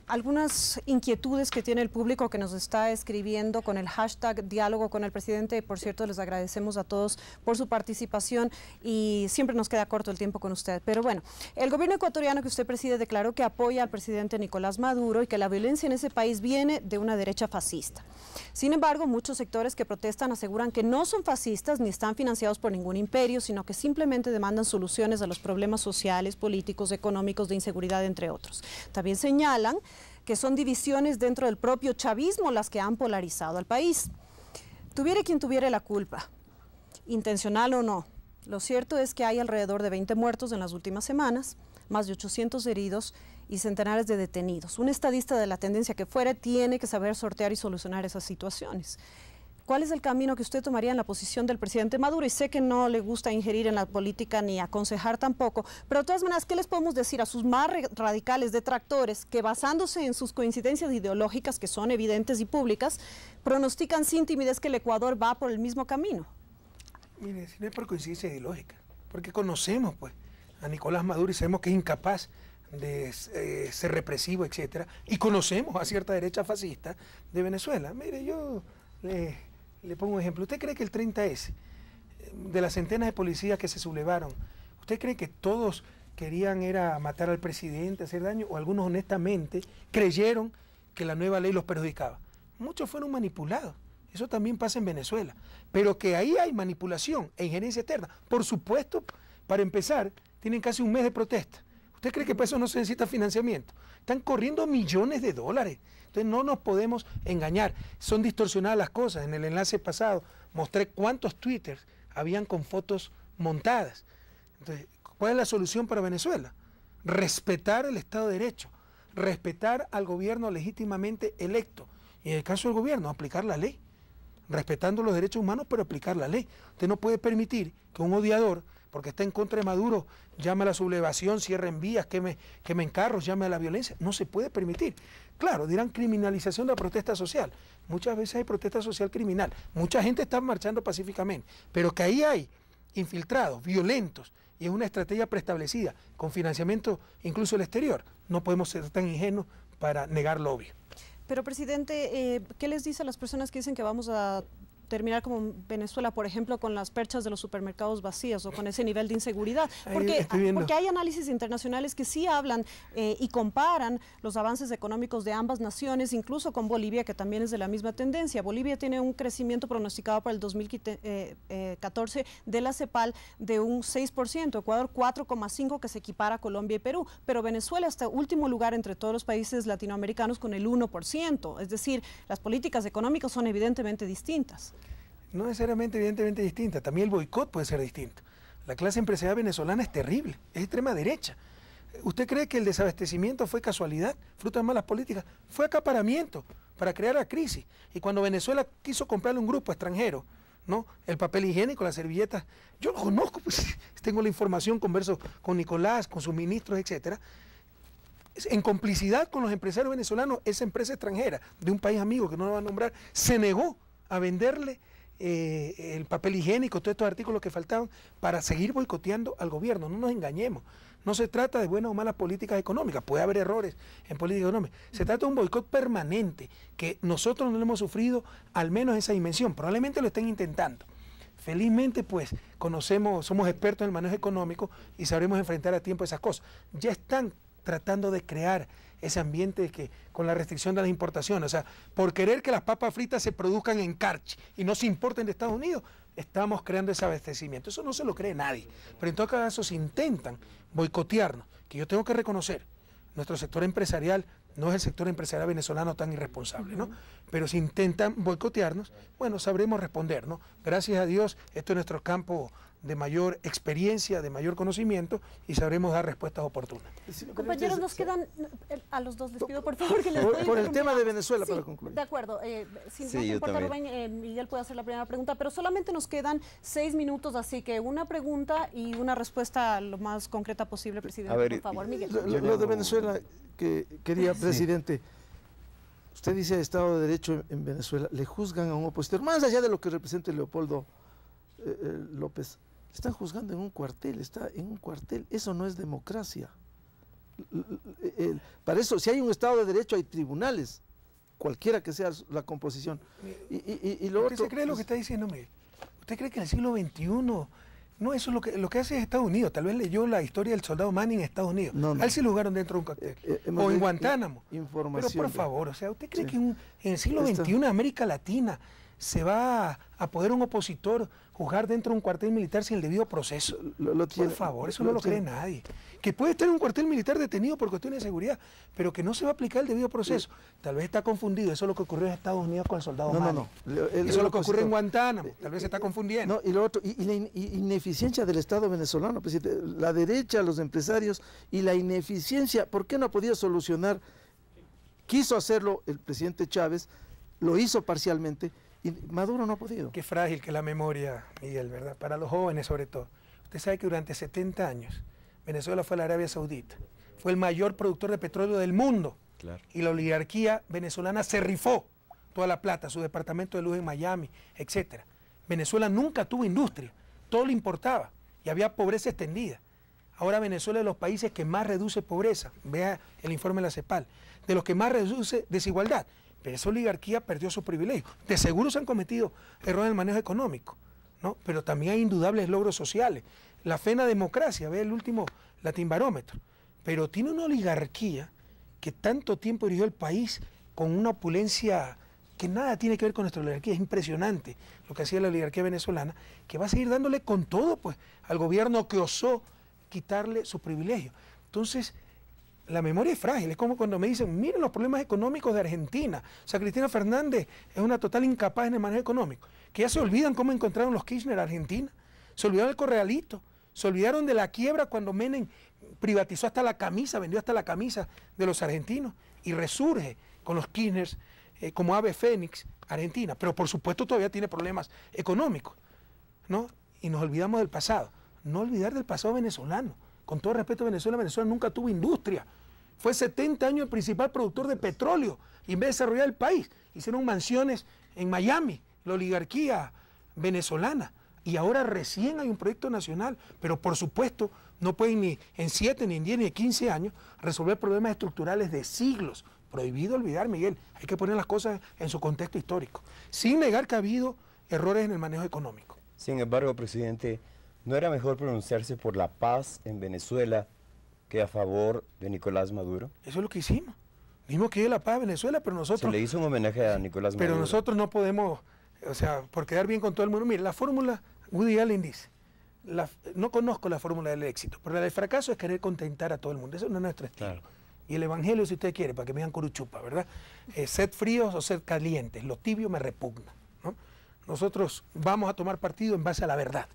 Algunas inquietudes que tiene el público que nos está escribiendo con el hashtag diálogo con el presidente. Por cierto, les agradecemos a todos por su participación y siempre nos queda corto el tiempo con usted. Pero bueno, el gobierno ecuatoriano que usted preside declaró que apoya al presidente Nicolás Maduro y que la violencia en ese país viene de una derecha fascista. Sin embargo, muchos sectores que protestan aseguran que no son fascistas ni están financiados por ningún imperio, sino que simplemente demandan soluciones a los problemas sociales, políticos, económicos, de inseguridad, entre otros. También señalan que son divisiones dentro del propio chavismo las que han polarizado al país. Tuviera quien tuviera la culpa, intencional o no, lo cierto es que hay alrededor de 20 muertos en las últimas semanas, más de 800 heridos y centenares de detenidos. Un estadista de la tendencia que fuere tiene que saber sortear y solucionar esas situaciones. ¿Cuál es el camino que usted tomaría en la posición del presidente Maduro? Y sé que no le gusta ingerir en la política ni aconsejar tampoco, pero de todas maneras, ¿qué les podemos decir a sus más radicales detractores que, basándose en sus coincidencias ideológicas, que son evidentes y públicas, pronostican sin timidez que el Ecuador va por el mismo camino? Mire, si no es por coincidencia ideológica, porque conocemos pues a Nicolás Maduro y sabemos que es incapaz de ser represivo, etcétera, y conocemos a cierta derecha fascista de Venezuela. Mire, yo le pongo un ejemplo. ¿Usted cree que el 30S, de las centenas de policías que se sublevaron, usted cree que todos querían era matar al presidente, hacer daño, o algunos honestamente creyeron que la nueva ley los perjudicaba? Muchos fueron manipulados. Eso también pasa en Venezuela. Pero que ahí hay manipulación e injerencia externa. Por supuesto, para empezar, tienen casi un mes de protesta. ¿Usted cree que para eso no se necesita financiamiento? Están corriendo millones de dólares. Entonces no nos podemos engañar. Son distorsionadas las cosas. En el enlace pasado mostré cuántos twitters habían con fotos montadas. Entonces, ¿cuál es la solución para Venezuela? Respetar el Estado de Derecho, respetar al gobierno legítimamente electo. Y en el caso del gobierno, aplicar la ley, respetando los derechos humanos, pero aplicar la ley. Usted no puede permitir que un odiador, porque está en contra de Maduro, llame a la sublevación, cierren vías, quemen carros, llame a la violencia. No se puede permitir. Claro, dirán criminalización de la protesta social. Muchas veces hay protesta social criminal. Mucha gente está marchando pacíficamente, pero que ahí hay infiltrados, violentos, y es una estrategia preestablecida, con financiamiento incluso del exterior. No podemos ser tan ingenuos para negar lo obvio. Pero, presidente, ¿qué les dice a las personas que dicen que vamos a terminar como Venezuela, por ejemplo, con las perchas de los supermercados vacías o con ese nivel de inseguridad? Porque hay análisis internacionales que sí hablan y comparan los avances económicos de ambas naciones, incluso con Bolivia, que también es de la misma tendencia. Bolivia tiene un crecimiento pronosticado para el 2014 de la CEPAL de un 6%, Ecuador 4,5%, que se equipara a Colombia y Perú, pero Venezuela está último lugar entre todos los países latinoamericanos con el 1%, es decir, las políticas económicas son evidentemente distintas. No necesariamente, evidentemente distinta. También el boicot puede ser distinto. La clase empresarial venezolana es terrible, es extrema derecha. ¿Usted cree que el desabastecimiento fue casualidad, fruto de malas políticas? Fue acaparamiento para crear la crisis. Y cuando Venezuela quiso comprarle a un grupo extranjero, ¿no?, el papel higiénico, las servilletas, yo lo conozco, pues tengo la información, converso con Nicolás, con sus ministros, etcétera. En complicidad con los empresarios venezolanos, esa empresa extranjera de un país amigo que no lo va a nombrar, se negó a venderle el papel higiénico, todos estos artículos que faltaban, para seguir boicoteando al gobierno. No nos engañemos, no se trata de buenas o malas políticas económicas, puede haber errores en política económica, se trata de un boicot permanente, que nosotros no lo hemos sufrido, al menos esa dimensión, probablemente lo estén intentando. Felizmente, pues, somos expertos en el manejo económico y sabremos enfrentar a tiempo esas cosas. Ya están tratando de crear ese ambiente que con la restricción de las importaciones, o sea, por querer que las papas fritas se produzcan en Carchi y no se importen de Estados Unidos, estamos creando ese abastecimiento. Eso no se lo cree nadie, pero en todo caso se intentan boicotearnos, que yo tengo que reconocer, nuestro sector empresarial no es el sector empresarial venezolano tan irresponsable, ¿no? Pero si intentan boicotearnos, bueno, sabremos responder, ¿no? Gracias a Dios, esto es nuestro campo de mayor experiencia, de mayor conocimiento, y sabremos dar respuestas oportunas. Compañeros, nos quedan, a los dos les pido por favor que les por el tema de Venezuela, sí, para concluir. De acuerdo, si sí, no te importa, también. Rubén, Miguel puede hacer la primera pregunta, pero solamente nos quedan 6 minutos, así que una pregunta y una respuesta lo más concreta posible, presidente, por favor, Miguel. Lo de Venezuela, que quería, presidente, usted dice Estado de Derecho en Venezuela, le juzgan a un opositor, más allá de lo que represente Leopoldo López, están juzgando en un cuartel, está en un cuartel, eso no es democracia. Para eso, si hay un Estado de Derecho, hay tribunales, cualquiera que sea la composición. Y lo ¿Usted otro, se cree lo que está diciéndome? ¿Usted cree que en el siglo XXI, no, eso es lo que hace Estados Unidos? Tal vez leyó la historia del soldado Manning en Estados Unidos. No, no. A él sí lo jugaron dentro de un cuartel. O en Guantánamo. Información. Pero por favor, o sea, ¿usted cree Sí. que en el siglo XXI en América Latina se va a poder un opositor juzgar dentro de un cuartel militar sin el debido proceso? Por favor, eso no lo cree nadie. Que puede estar en un cuartel militar detenido por cuestiones de seguridad, pero que no se va a aplicar el debido proceso. Tal vez está confundido, eso es lo que ocurrió en Estados Unidos con el soldado Manning. Eso es lo que ocurre en Guantánamo, tal vez se está confundiendo. No, y lo otro, y la ineficiencia del Estado venezolano, presidente, la derecha, los empresarios, y la ineficiencia, ¿por qué no ha podido solucionar? Quiso hacerlo el presidente Chávez, lo hizo parcialmente, y Maduro no ha podido. Qué frágil que es la memoria, Miguel, ¿verdad? Para los jóvenes sobre todo. Usted sabe que durante 70 años Venezuela fue la Arabia Saudita, fue el mayor productor de petróleo del mundo. Claro. Y la oligarquía venezolana se rifó toda la plata, su departamento de luz en Miami, etcétera. Venezuela nunca tuvo industria, todo lo importaba y había pobreza extendida. Ahora Venezuela es de los países que más reduce pobreza, vea el informe de la CEPAL, de los que más reduce desigualdad, pero esa oligarquía perdió sus privilegios. De seguro se han cometido errores en el manejo económico, ¿no? Pero también hay indudables logros sociales. La fe en la democracia, ve el último Latinbarómetro, pero tiene una oligarquía que tanto tiempo dirigió el país con una opulencia que nada tiene que ver con nuestra oligarquía. Es impresionante lo que hacía la oligarquía venezolana, que va a seguir dándole con todo pues al gobierno que osó quitarle sus privilegios. Entonces, la memoria es frágil. Es como cuando me dicen, miren los problemas económicos de Argentina. O sea, Cristina Fernández es una total incapaz en el manejo económico. Que ya se olvidan cómo encontraron los Kirchner a Argentina. Se olvidaron del correalito. Se olvidaron de la quiebra cuando Menem privatizó hasta la camisa, vendió hasta la camisa de los argentinos. Y resurge con los Kirchner como ave fénix Argentina. Pero por supuesto todavía tiene problemas económicos, ¿no? Y nos olvidamos del pasado. No olvidar del pasado venezolano. Con todo respeto a Venezuela, Venezuela nunca tuvo industria. Fue 70 años el principal productor de petróleo. Y en vez de desarrollar el país, hicieron mansiones en Miami, la oligarquía venezolana. Y ahora recién hay un proyecto nacional. Pero por supuesto, no pueden ni en 7, ni en 10, ni en 15 años resolver problemas estructurales de siglos. Prohibido olvidar, Miguel. Hay que poner las cosas en su contexto histórico. Sin negar que ha habido errores en el manejo económico. Sin embargo, presidente, ¿no era mejor pronunciarse por la paz en Venezuela que a favor de Nicolás Maduro? Eso es lo que hicimos. Dijimos que la paz a Venezuela, pero nosotros... Se le hizo un homenaje a Nicolás Maduro. Pero nosotros no podemos, o sea, por quedar bien con todo el mundo. Mire, la fórmula, Woody Allen dice, no conozco la fórmula del éxito, pero la del fracaso es querer contentar a todo el mundo. Eso no es nuestro estilo. Claro. Y el evangelio, si usted quiere, para que me digan curuchupa, ¿verdad? Sed fríos o sed calientes, lo tibio me repugna, ¿no? Nosotros vamos a tomar partido en base a la verdad.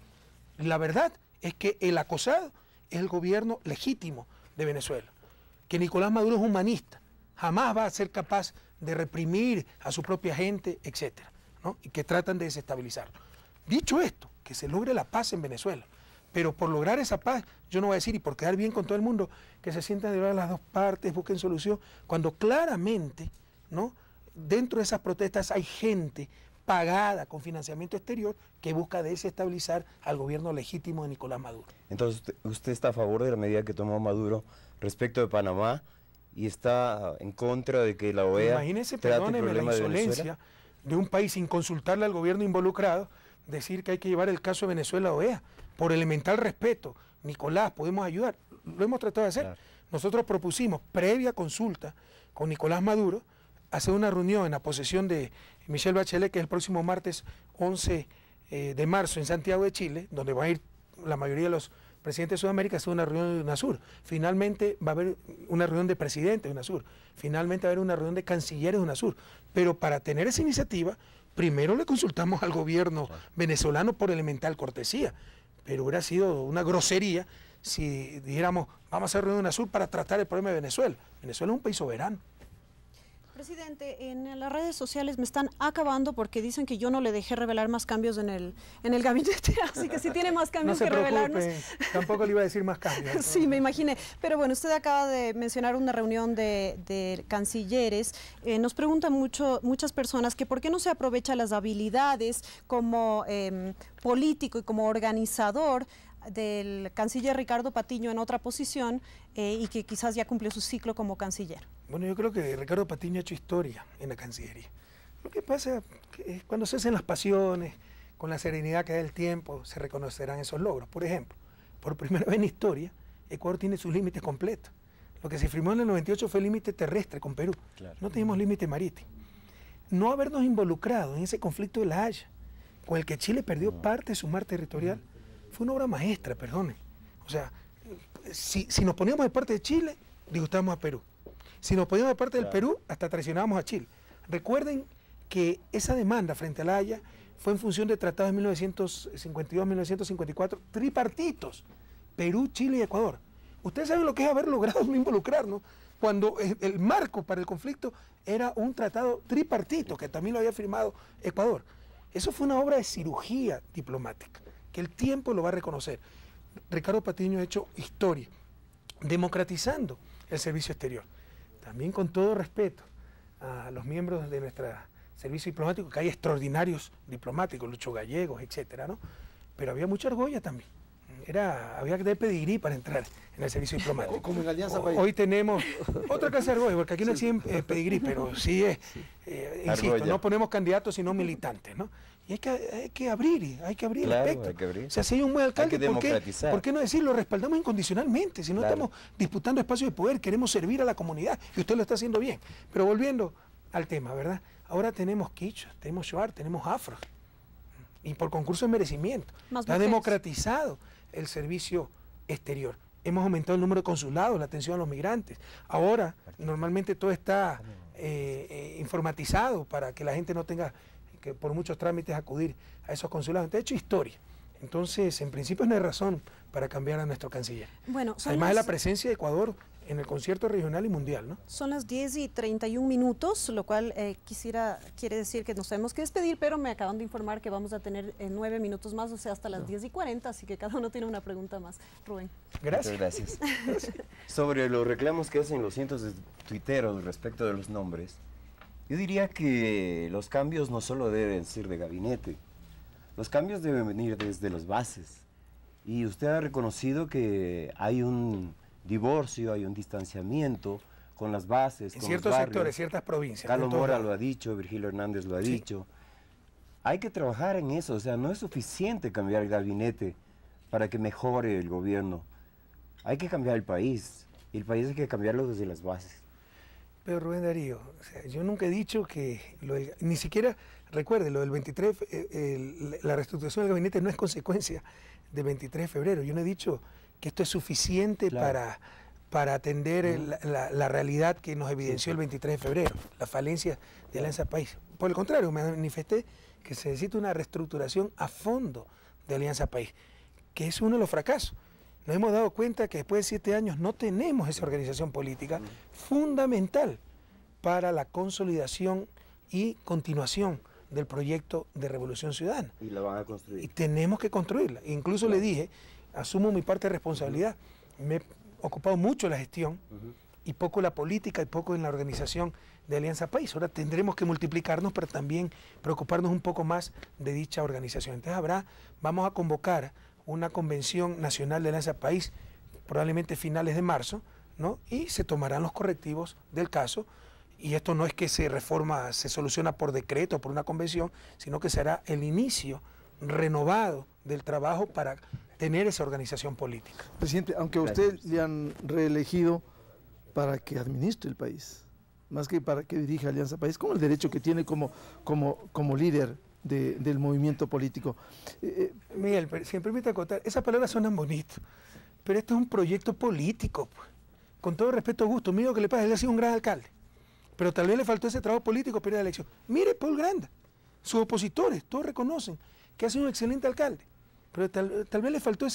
La verdad es que el acosado es el gobierno legítimo de Venezuela, que Nicolás Maduro es humanista, jamás va a ser capaz de reprimir a su propia gente, etcétera, ¿no? Y que tratan de desestabilizarlo. Dicho esto, que se logre la paz en Venezuela, pero por lograr esa paz, yo no voy a decir, y por quedar bien con todo el mundo, que se sientan de las dos partes, busquen solución, cuando claramente, ¿no?, dentro de esas protestas hay gente pagada con financiamiento exterior que busca desestabilizar al gobierno legítimo de Nicolás Maduro. Entonces, ¿usted está a favor de la medida que tomó Maduro respecto de Panamá y está en contra de que la OEA... Imagínese, perdóneme, la insolencia de un país sin consultarle al gobierno involucrado, decir que hay que llevar el caso de Venezuela a OEA, por elemental respeto. Nicolás, podemos ayudar, lo hemos tratado de hacer. Claro. Nosotros propusimos, previa consulta con Nicolás Maduro, hacer una reunión en la posesión de Michelle Bachelet, que es el próximo martes 11 de marzo en Santiago de Chile, donde va a ir la mayoría de los presidentes de Sudamérica a hacer una reunión de UNASUR. Finalmente va a haber una reunión de presidentes de UNASUR. Finalmente va a haber una reunión de cancilleres de UNASUR. Pero para tener esa iniciativa, primero le consultamos al gobierno venezolano por elemental cortesía. Pero hubiera sido una grosería si dijéramos, vamos a hacer reunión de UNASUR para tratar el problema de Venezuela. Venezuela es un país soberano. Presidente, en las redes sociales me están acabando porque dicen que yo no le dejé revelar más cambios en el gabinete, así que sí tiene más cambios que revelarnos. No se preocupe, tampoco le iba a decir más cambios. Sí, me imaginé. Pero bueno, usted acaba de mencionar una reunión de cancilleres. Nos preguntan muchas personas que por qué no se aprovecha las habilidades como político y como organizador del canciller Ricardo Patiño en otra posición y que quizás ya cumplió su ciclo como canciller. Bueno, yo creo que Ricardo Patiño ha hecho historia en la Cancillería. Lo que pasa es que cuando se hacen las pasiones, con la serenidad que da el tiempo, se reconocerán esos logros. Por ejemplo, por primera vez en la historia, Ecuador tiene sus límites completos. Lo que se firmó en el 98 fue el límite terrestre con Perú. Claro. No teníamos límite marítimo. No habernos involucrado en ese conflicto de La Haya, con el que Chile perdió parte de su mar territorial, fue una obra maestra, perdone. O sea, si nos poníamos de parte de Chile, disgustábamos a Perú. Si nos poníamos de parte del Perú, hasta traicionábamos a Chile. Recuerden que esa demanda frente a La Haya fue en función de tratados de 1952-1954, tripartitos, Perú, Chile y Ecuador. Ustedes saben lo que es haber logrado no involucrarnos cuando el marco para el conflicto era un tratado tripartito, que también lo había firmado Ecuador. Eso fue una obra de cirugía diplomática, que el tiempo lo va a reconocer. Ricardo Patiño ha hecho historia, democratizando el servicio exterior. También con todo respeto a los miembros de nuestro servicio diplomático, que hay extraordinarios diplomáticos, Lucho Gallegos, etcétera, ¿no? Pero había mucha argolla también. había que tener pedigrí para entrar en el servicio diplomático. Como en Alianza País. Hoy tenemos otra casa de Argüelles, porque aquí no existe pedigrí, pero sí es, insisto, no ponemos candidatos sino militantes, ¿no? Y hay que abrir el espectro. Hay que abrir. O sea, si hay un buen alcalde, ¿por qué no decirlo? Respaldamos incondicionalmente, si no estamos disputando espacios de poder, queremos servir a la comunidad, y usted lo está haciendo bien. Pero volviendo al tema, ¿verdad? Ahora tenemos quichua, tenemos shuar, tenemos afro, y por concurso de merecimiento. Está democratizado el servicio exterior. Hemos aumentado el número de consulados, la atención a los migrantes. Ahora, normalmente todo está informatizado para que la gente no tenga que por muchos trámites acudir a esos consulados. De hecho, historia. Entonces, en principio no hay razón para cambiar a nuestro canciller. Bueno, además de la presencia de Ecuador en el concierto regional y mundial, ¿no? Son las 10:31, lo cual quiere decir que nos tenemos que despedir, pero me acaban de informar que vamos a tener 9 minutos más, o sea, hasta las 10:40, así que cada uno tiene una pregunta más. Rubén. Gracias. Muchas gracias. Sobre los reclamos que hacen los cientos de tuiteros respecto de los nombres, yo diría que los cambios no solo deben ser de gabinete, los cambios deben venir desde las bases. Y usted ha reconocido que hay un divorcio, hay un distanciamiento con las bases, en con ciertos los barrios. sectores, ciertas provincias. Carlos Mora lo ha dicho, Virgilio Hernández lo ha Sí. dicho. Hay que trabajar en eso, o sea, no es suficiente cambiar el gabinete para que mejore el gobierno. Hay que cambiar el país, y el país hay que cambiarlo desde las bases. Pero Rubén Darío, o sea, yo nunca he dicho que, ni siquiera, recuerde, lo del 23, la reestructuración del gabinete no es consecuencia del 23 de febrero. Yo no he dicho que esto es suficiente para atender la realidad que nos evidenció el 23 de febrero, la falencia de Alianza País. Por el contrario, me manifesté que se necesita una reestructuración a fondo de Alianza País, que es uno de los fracasos. Nos hemos dado cuenta que después de 7 años no tenemos esa organización política fundamental para la consolidación y continuación del proyecto de Revolución Ciudadana. Y la van a construir. Y tenemos que construirla. Incluso le dije, asumo mi parte de responsabilidad. Me he ocupado mucho la gestión y poco la política y poco en la organización de Alianza País. Ahora tendremos que multiplicarnos, pero también preocuparnos un poco más de dicha organización. Entonces vamos a convocar una convención nacional de Alianza País, probablemente finales de marzo, ¿no? Y se tomarán los correctivos del caso. Y esto no es que se soluciona por decreto, por una convención, sino que será el inicio renovado del trabajo para tener esa organización política. Presidente, aunque a usted le han reelegido para que administre el país, más que para que dirija Alianza País, con el derecho que tiene como líder del movimiento político. Miguel, si me permite acotar, esas palabras suenan bonitas, pero esto es un proyecto político, pues. Con todo respeto a gusto, mire lo que le pasa, él ha sido un gran alcalde, pero tal vez le faltó ese trabajo político para ir a la elección. Mire Paul Granda, sus opositores, todos reconocen que ha sido un excelente alcalde, pero tal vez le faltó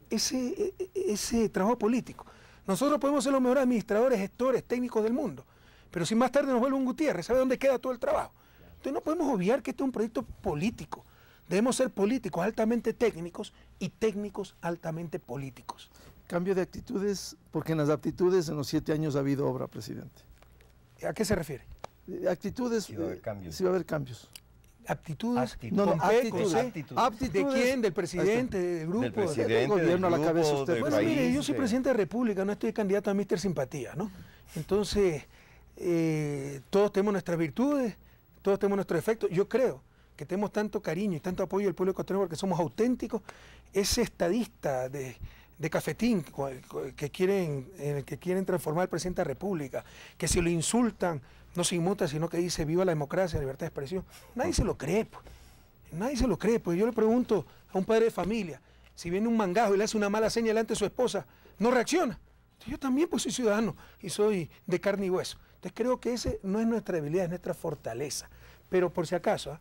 ese trabajo político. Nosotros podemos ser los mejores administradores, gestores, técnicos del mundo, pero si más tarde nos vuelve un Gutiérrez, ¿sabe dónde queda todo el trabajo? Entonces no podemos obviar que este es un proyecto político. Debemos ser políticos altamente técnicos y técnicos altamente políticos. Cambio de actitudes, porque en las aptitudes en los 7 años ha habido obra, presidente. ¿A qué se refiere? Actitudes, Sí va a haber cambios. Sí va a haber cambios. Aptitudes. No, con P, con C. Aptitudes. ¿De quién? ¿Del presidente? ¿Del grupo? Del presidente, del gobierno a la del cabeza grupo, usted. del Bueno, país, mire, yo soy presidente de la República, no estoy candidato a Mr. Simpatía, ¿no? Entonces, todos tenemos nuestras virtudes, todos tenemos nuestros defectos. Yo creo que tenemos tanto cariño y tanto apoyo del pueblo ecuatoriano porque somos auténticos. Ese estadista de cafetín que quieren transformar al presidente de la República, que si lo insultan no se inmuta, sino que dice viva la democracia, la libertad de expresión. Nadie se lo cree, pues. Nadie se lo cree, pues. Yo le pregunto a un padre de familia, si viene un mangajo y le hace una mala señal delante de su esposa, no reacciona. Yo también pues soy ciudadano y soy de carne y hueso. Entonces creo que ese no es nuestra debilidad, es nuestra fortaleza. Pero por si acaso,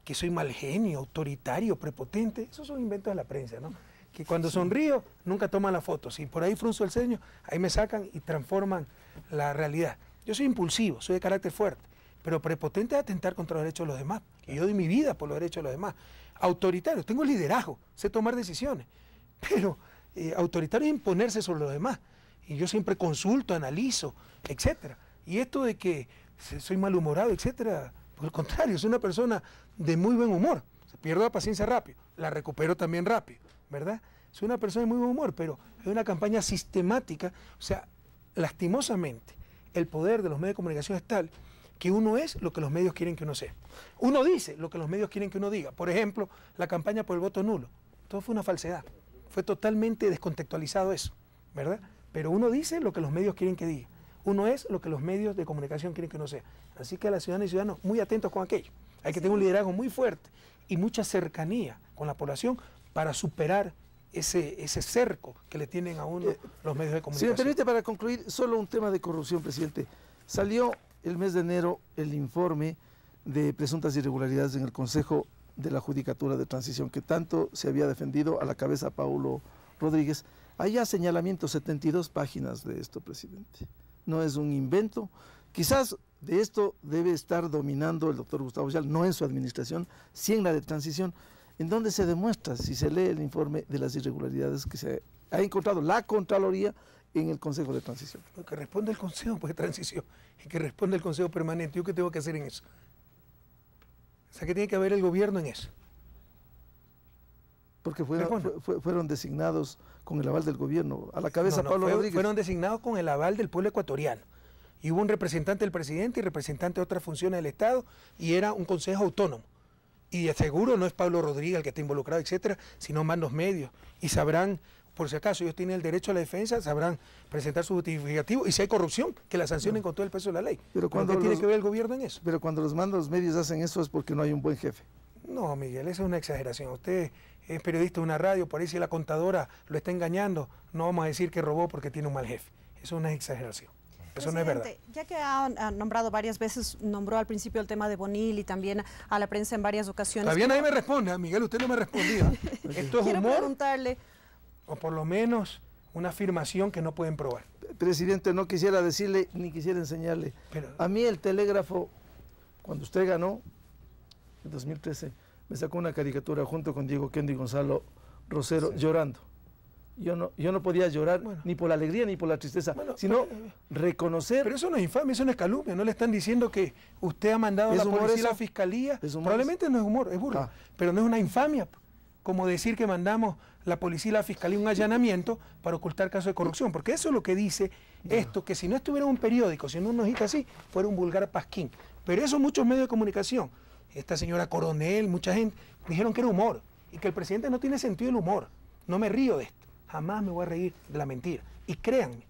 que soy mal genio, autoritario, prepotente, esos son inventos de la prensa, ¿no? Que cuando sonrío nunca toman las fotos. Si por ahí frunzo el ceño, ahí me sacan y transforman la realidad. Yo soy impulsivo, soy de carácter fuerte, pero prepotente es atentar contra los derechos de los demás. Y yo doy mi vida por los derechos de los demás. Autoritario, tengo liderazgo, sé tomar decisiones, pero autoritario es imponerse sobre los demás. Y yo siempre consulto, analizo, etcétera. Y esto de que soy malhumorado, etcétera, por el contrario, soy una persona de muy buen humor. Pierdo la paciencia rápido, la recupero también rápido, ¿verdad? soy una persona de muy buen humor, pero hay una campaña sistemática, o sea, lastimosamente, el poder de los medios de comunicación es tal que uno es lo que los medios quieren que uno sea. Uno dice lo que los medios quieren que uno diga. Por ejemplo, la campaña por el voto nulo. Todo fue una falsedad. Fue totalmente descontextualizado eso, ¿verdad? Pero uno dice lo que los medios quieren que diga. Uno es lo que los medios de comunicación quieren que uno sea. Así que a las ciudadanas y ciudadanos, muy atentos con aquello. Hay que tener un liderazgo muy fuerte y mucha cercanía con la población para superar ese cerco que le tienen a uno los medios de comunicación. Si me permite, para concluir, solo un tema de corrupción, presidente. Salió el mes de enero el informe de presuntas irregularidades en el Consejo de la Judicatura de Transición, que tanto se había defendido, a la cabeza Paulo Rodríguez. Hay ya señalamientos, 72 páginas de esto, presidente. No es un invento. Quizás de esto debe estar dominando el doctor Gustavo Yal, no en su administración, sí en la de Transición, en donde se demuestra, si se lee el informe, de las irregularidades que se ha encontrado la Contraloría en el Consejo de Transición. Lo que responde el Consejo de Transición y que responde el Consejo Permanente. ¿Yo qué tengo que hacer en eso? O sea, ¿qué tiene que ver el gobierno en eso? Porque fueron designados con el aval del gobierno. A la cabeza Pablo Rodríguez. Fueron designados con el aval del pueblo ecuatoriano. Y hubo un representante del presidente y representante de otras funciones del Estado, y era un consejo autónomo. Y de seguro no es Pablo Rodríguez el que está involucrado, etcétera, sino más los medios. Y sabrán, por si acaso ellos tienen el derecho a la defensa, sabrán presentar su justificativo, y si hay corrupción, que la sancionen con todo el peso de la ley. Pero ¿qué tiene que ver el gobierno en eso? Pero cuando los mandos medios hacen eso es porque no hay un buen jefe. No, Miguel, esa es una exageración. Usted es periodista de una radio, por ahí si la contadora lo está engañando, no vamos a decir que robó porque tiene un mal jefe. Eso es una exageración. Eso no es verdad. Ya que ha nombrado varias veces, nombró al principio el tema de Bonil y también a la prensa en varias ocasiones. Todavía nadie me responde, Miguel, usted no me respondía. Esto es Quiero humor, preguntarle, o por lo menos una afirmación que no pueden probar. Presidente, no quisiera decirle ni quisiera enseñarle. Pero, a mí el Telégrafo, cuando usted ganó, en 2013, me sacó una caricatura junto con Diego Kendo y Gonzalo Rosero, llorando. Yo no podía llorar ni por la alegría ni por la tristeza, sino reconocer... Pero eso no es infamia, eso no es calumnia. No le están diciendo que usted ha mandado a la policía y la fiscalía. Probablemente no es humor, es burla. Pero no es una infamia, como decir que mandamos la policía y la fiscalía un allanamiento para ocultar casos de corrupción. Porque eso es lo que dice esto, que si no estuviera en un periódico, si no una hojita así, fuera un vulgar pasquín. Pero eso muchos medios de comunicación, esta señora Coronel, mucha gente, dijeron que era humor y que el presidente no tiene sentido del humor. No me río de esto. Jamás me voy a reír de la mentira. Y créanme,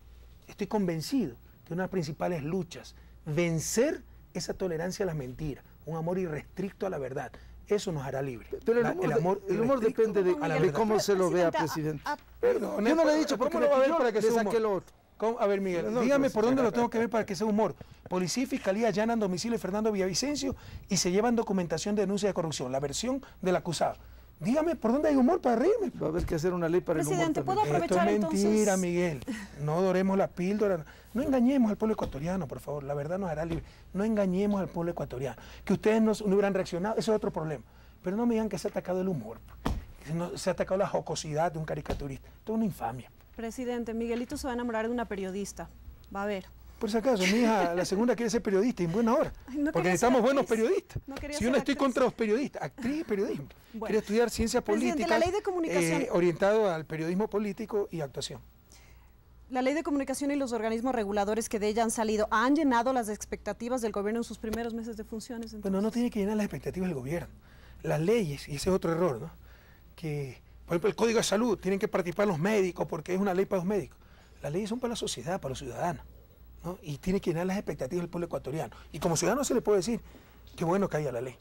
estoy convencido que una de las principales luchas, vencer esa tolerancia a las mentiras, un amor irrestricto a la verdad, eso nos hará libres. Pero el humor depende de cómo se lo vea, presidente. Perdón, yo no le he dicho, ¿cómo lo va a ver para que sea humor? Lo otro. A ver, Miguel, dígame por dónde lo tengo que ver para que sea humor. Policía y Fiscalía allanan domicilio de Fernando Villavicencio y se llevan documentación de denuncia de corrupción, la versión del acusado. Dígame, ¿por dónde hay humor para reírme? Va a haber que hacer una ley para Presidente, el humor. ¿puedo aprovechar Esto es mentira, entonces? Miguel. No doremos la píldora. No engañemos al pueblo ecuatoriano, por favor. La verdad nos hará libre. No engañemos al pueblo ecuatoriano. Que ustedes no hubieran reaccionado, eso es otro problema. Pero no me digan que se ha atacado el humor. Que se ha atacado la jocosidad de un caricaturista. Esto es una infamia. Presidente, Miguelito se va a enamorar de una periodista. Va a ver. Por si acaso, mi hija, la segunda, quiere ser periodista y en buena hora. No porque necesitamos buenos periodistas. No si yo no estoy contra los periodistas, actriz y periodismo. Bueno. Quiere estudiar ciencias políticas, la ley de comunicación, orientado al periodismo político y actuación. La ley de comunicación y los organismos reguladores que de ella han salido, ¿han llenado las expectativas del gobierno en sus primeros meses de funciones? Entonces? Bueno, no tiene que llenar las expectativas del gobierno. Las leyes, y ese es otro error, ¿no? Que, por ejemplo, el Código de Salud, tienen que participar los médicos porque es una ley para los médicos. Las leyes son para la sociedad, para los ciudadanos, ¿no? Y tiene que llenar las expectativas del pueblo ecuatoriano. Y como ciudadano se le puede decir, qué bueno que haya la ley,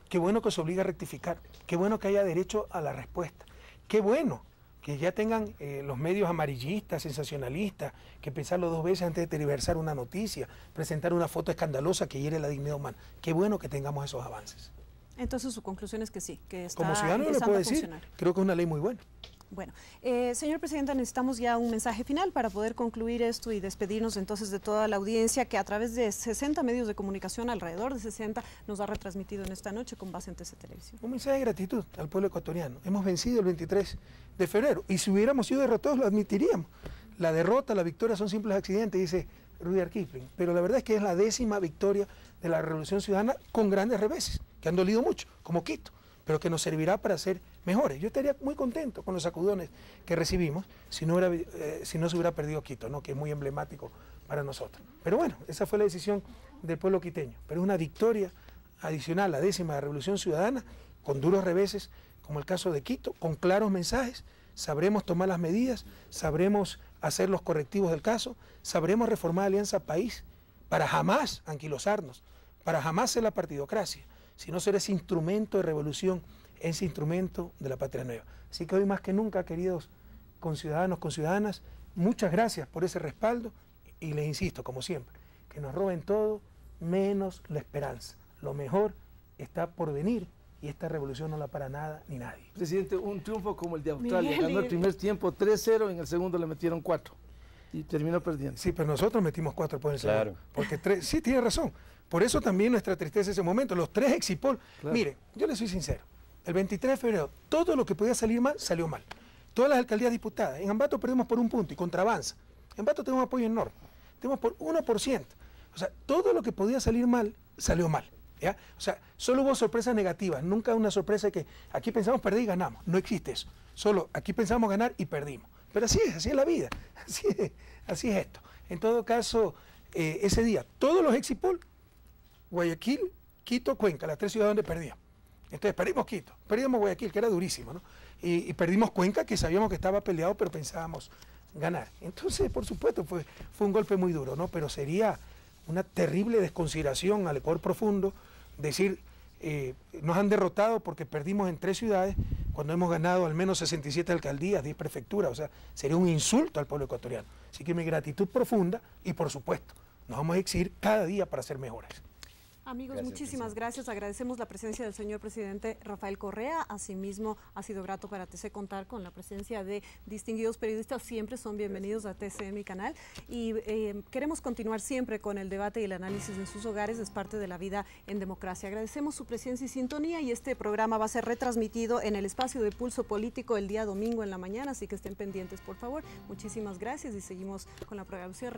qué bueno que se obliga a rectificar, qué bueno que haya derecho a la respuesta, qué bueno que ya tengan los medios amarillistas, sensacionalistas, que pensarlo dos veces antes de tergiversar una noticia, presentar una foto escandalosa que hiere la dignidad humana. Qué bueno que tengamos esos avances. Entonces su conclusión es que sí, que está como ciudadano le puedo decir, creo que es una ley muy buena. Bueno, señor presidente, necesitamos ya un mensaje final para poder concluir esto y despedirnos entonces de toda la audiencia que a través de 60 medios de comunicación, alrededor de 60, nos ha retransmitido en esta noche con base en TC Televisión. Un mensaje de gratitud al pueblo ecuatoriano. Hemos vencido el 23 de febrero y si hubiéramos sido derrotados lo admitiríamos. La derrota, la victoria son simples accidentes, dice Rudyard Kipling, pero la verdad es que es la 10ª victoria de la Revolución Ciudadana con grandes reveses, que han dolido mucho, como Quito. pero que nos servirá para ser mejores. Yo estaría muy contento con los sacudones que recibimos si no se hubiera perdido Quito, ¿no? Que es muy emblemático para nosotros. Pero bueno, esa fue la decisión del pueblo quiteño, pero es una victoria adicional, la 10ª de la Revolución Ciudadana, con duros reveses, como el caso de Quito, con claros mensajes. Sabremos tomar las medidas, sabremos hacer los correctivos del caso, sabremos reformar Alianza País para jamás anquilosarnos, para jamás ser la partidocracia, sino ser ese instrumento de revolución, ese instrumento de la patria nueva. Así que hoy más que nunca, queridos conciudadanos, conciudadanas, muchas gracias por ese respaldo y les insisto, como siempre, que nos roben todo menos la esperanza. Lo mejor está por venir y esta revolución no la para nada ni nadie. Presidente, un triunfo como el de Australia, ganó el primer tiempo 3-0, en el segundo le metieron 4 y terminó perdiendo. Sí, pero nosotros metimos 4 por el segundo. Porque sí, tiene razón. Por eso también nuestra tristeza en ese momento, los 3 Exipol. Claro. Mire, yo le soy sincero, el 23 de febrero, todo lo que podía salir mal, salió mal. Todas las alcaldías diputadas, en Ambato perdimos por 1 punto y contra Avanza. En Ambato tenemos apoyo enorme, tenemos por 1%. O sea, todo lo que podía salir mal, salió mal. ¿Ya? O sea, solo hubo sorpresas negativas, nunca una sorpresa que aquí pensamos perder y ganamos, no existe eso. Solo aquí pensamos ganar y perdimos. Pero así es la vida, así es esto. En todo caso, ese día, todos los Exipol, Guayaquil, Quito, Cuenca, las 3 ciudades donde perdíamos. Entonces perdimos Quito, perdimos Guayaquil, que era durísimo, ¿no? Y perdimos Cuenca, que sabíamos que estaba peleado, pero pensábamos ganar. Entonces, por supuesto, fue un golpe muy duro, ¿no? Pero sería una terrible desconsideración al Ecuador profundo decir, nos han derrotado porque perdimos en 3 ciudades cuando hemos ganado al menos 67 alcaldías, 10 prefecturas. O sea, sería un insulto al pueblo ecuatoriano. Así que mi gratitud profunda y, por supuesto, nos vamos a exigir cada día para ser mejores. Amigos, muchísimas gracias. Agradecemos la presencia del señor presidente Rafael Correa. Asimismo, ha sido grato para TC contar con la presencia de distinguidos periodistas. Siempre son bienvenidos a TC, mi canal. Y queremos continuar siempre con el debate y el análisis en sus hogares. Es parte de la vida en democracia. Agradecemos su presencia y sintonía. Y este programa va a ser retransmitido en el espacio de Pulso Político el día domingo en la mañana. Así que estén pendientes, por favor. Muchísimas gracias y seguimos con la programación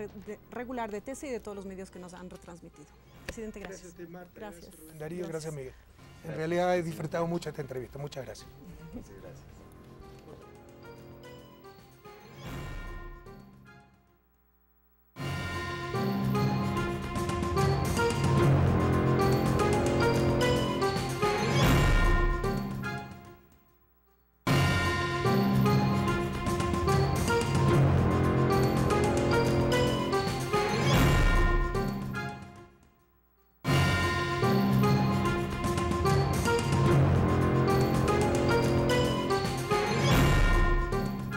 regular de TC y de todos los medios que nos han retransmitido. Presidente, gracias. Marta, gracias. Darío, gracias Miguel. En realidad he disfrutado mucho esta entrevista. Muchas gracias. Muchas gracias.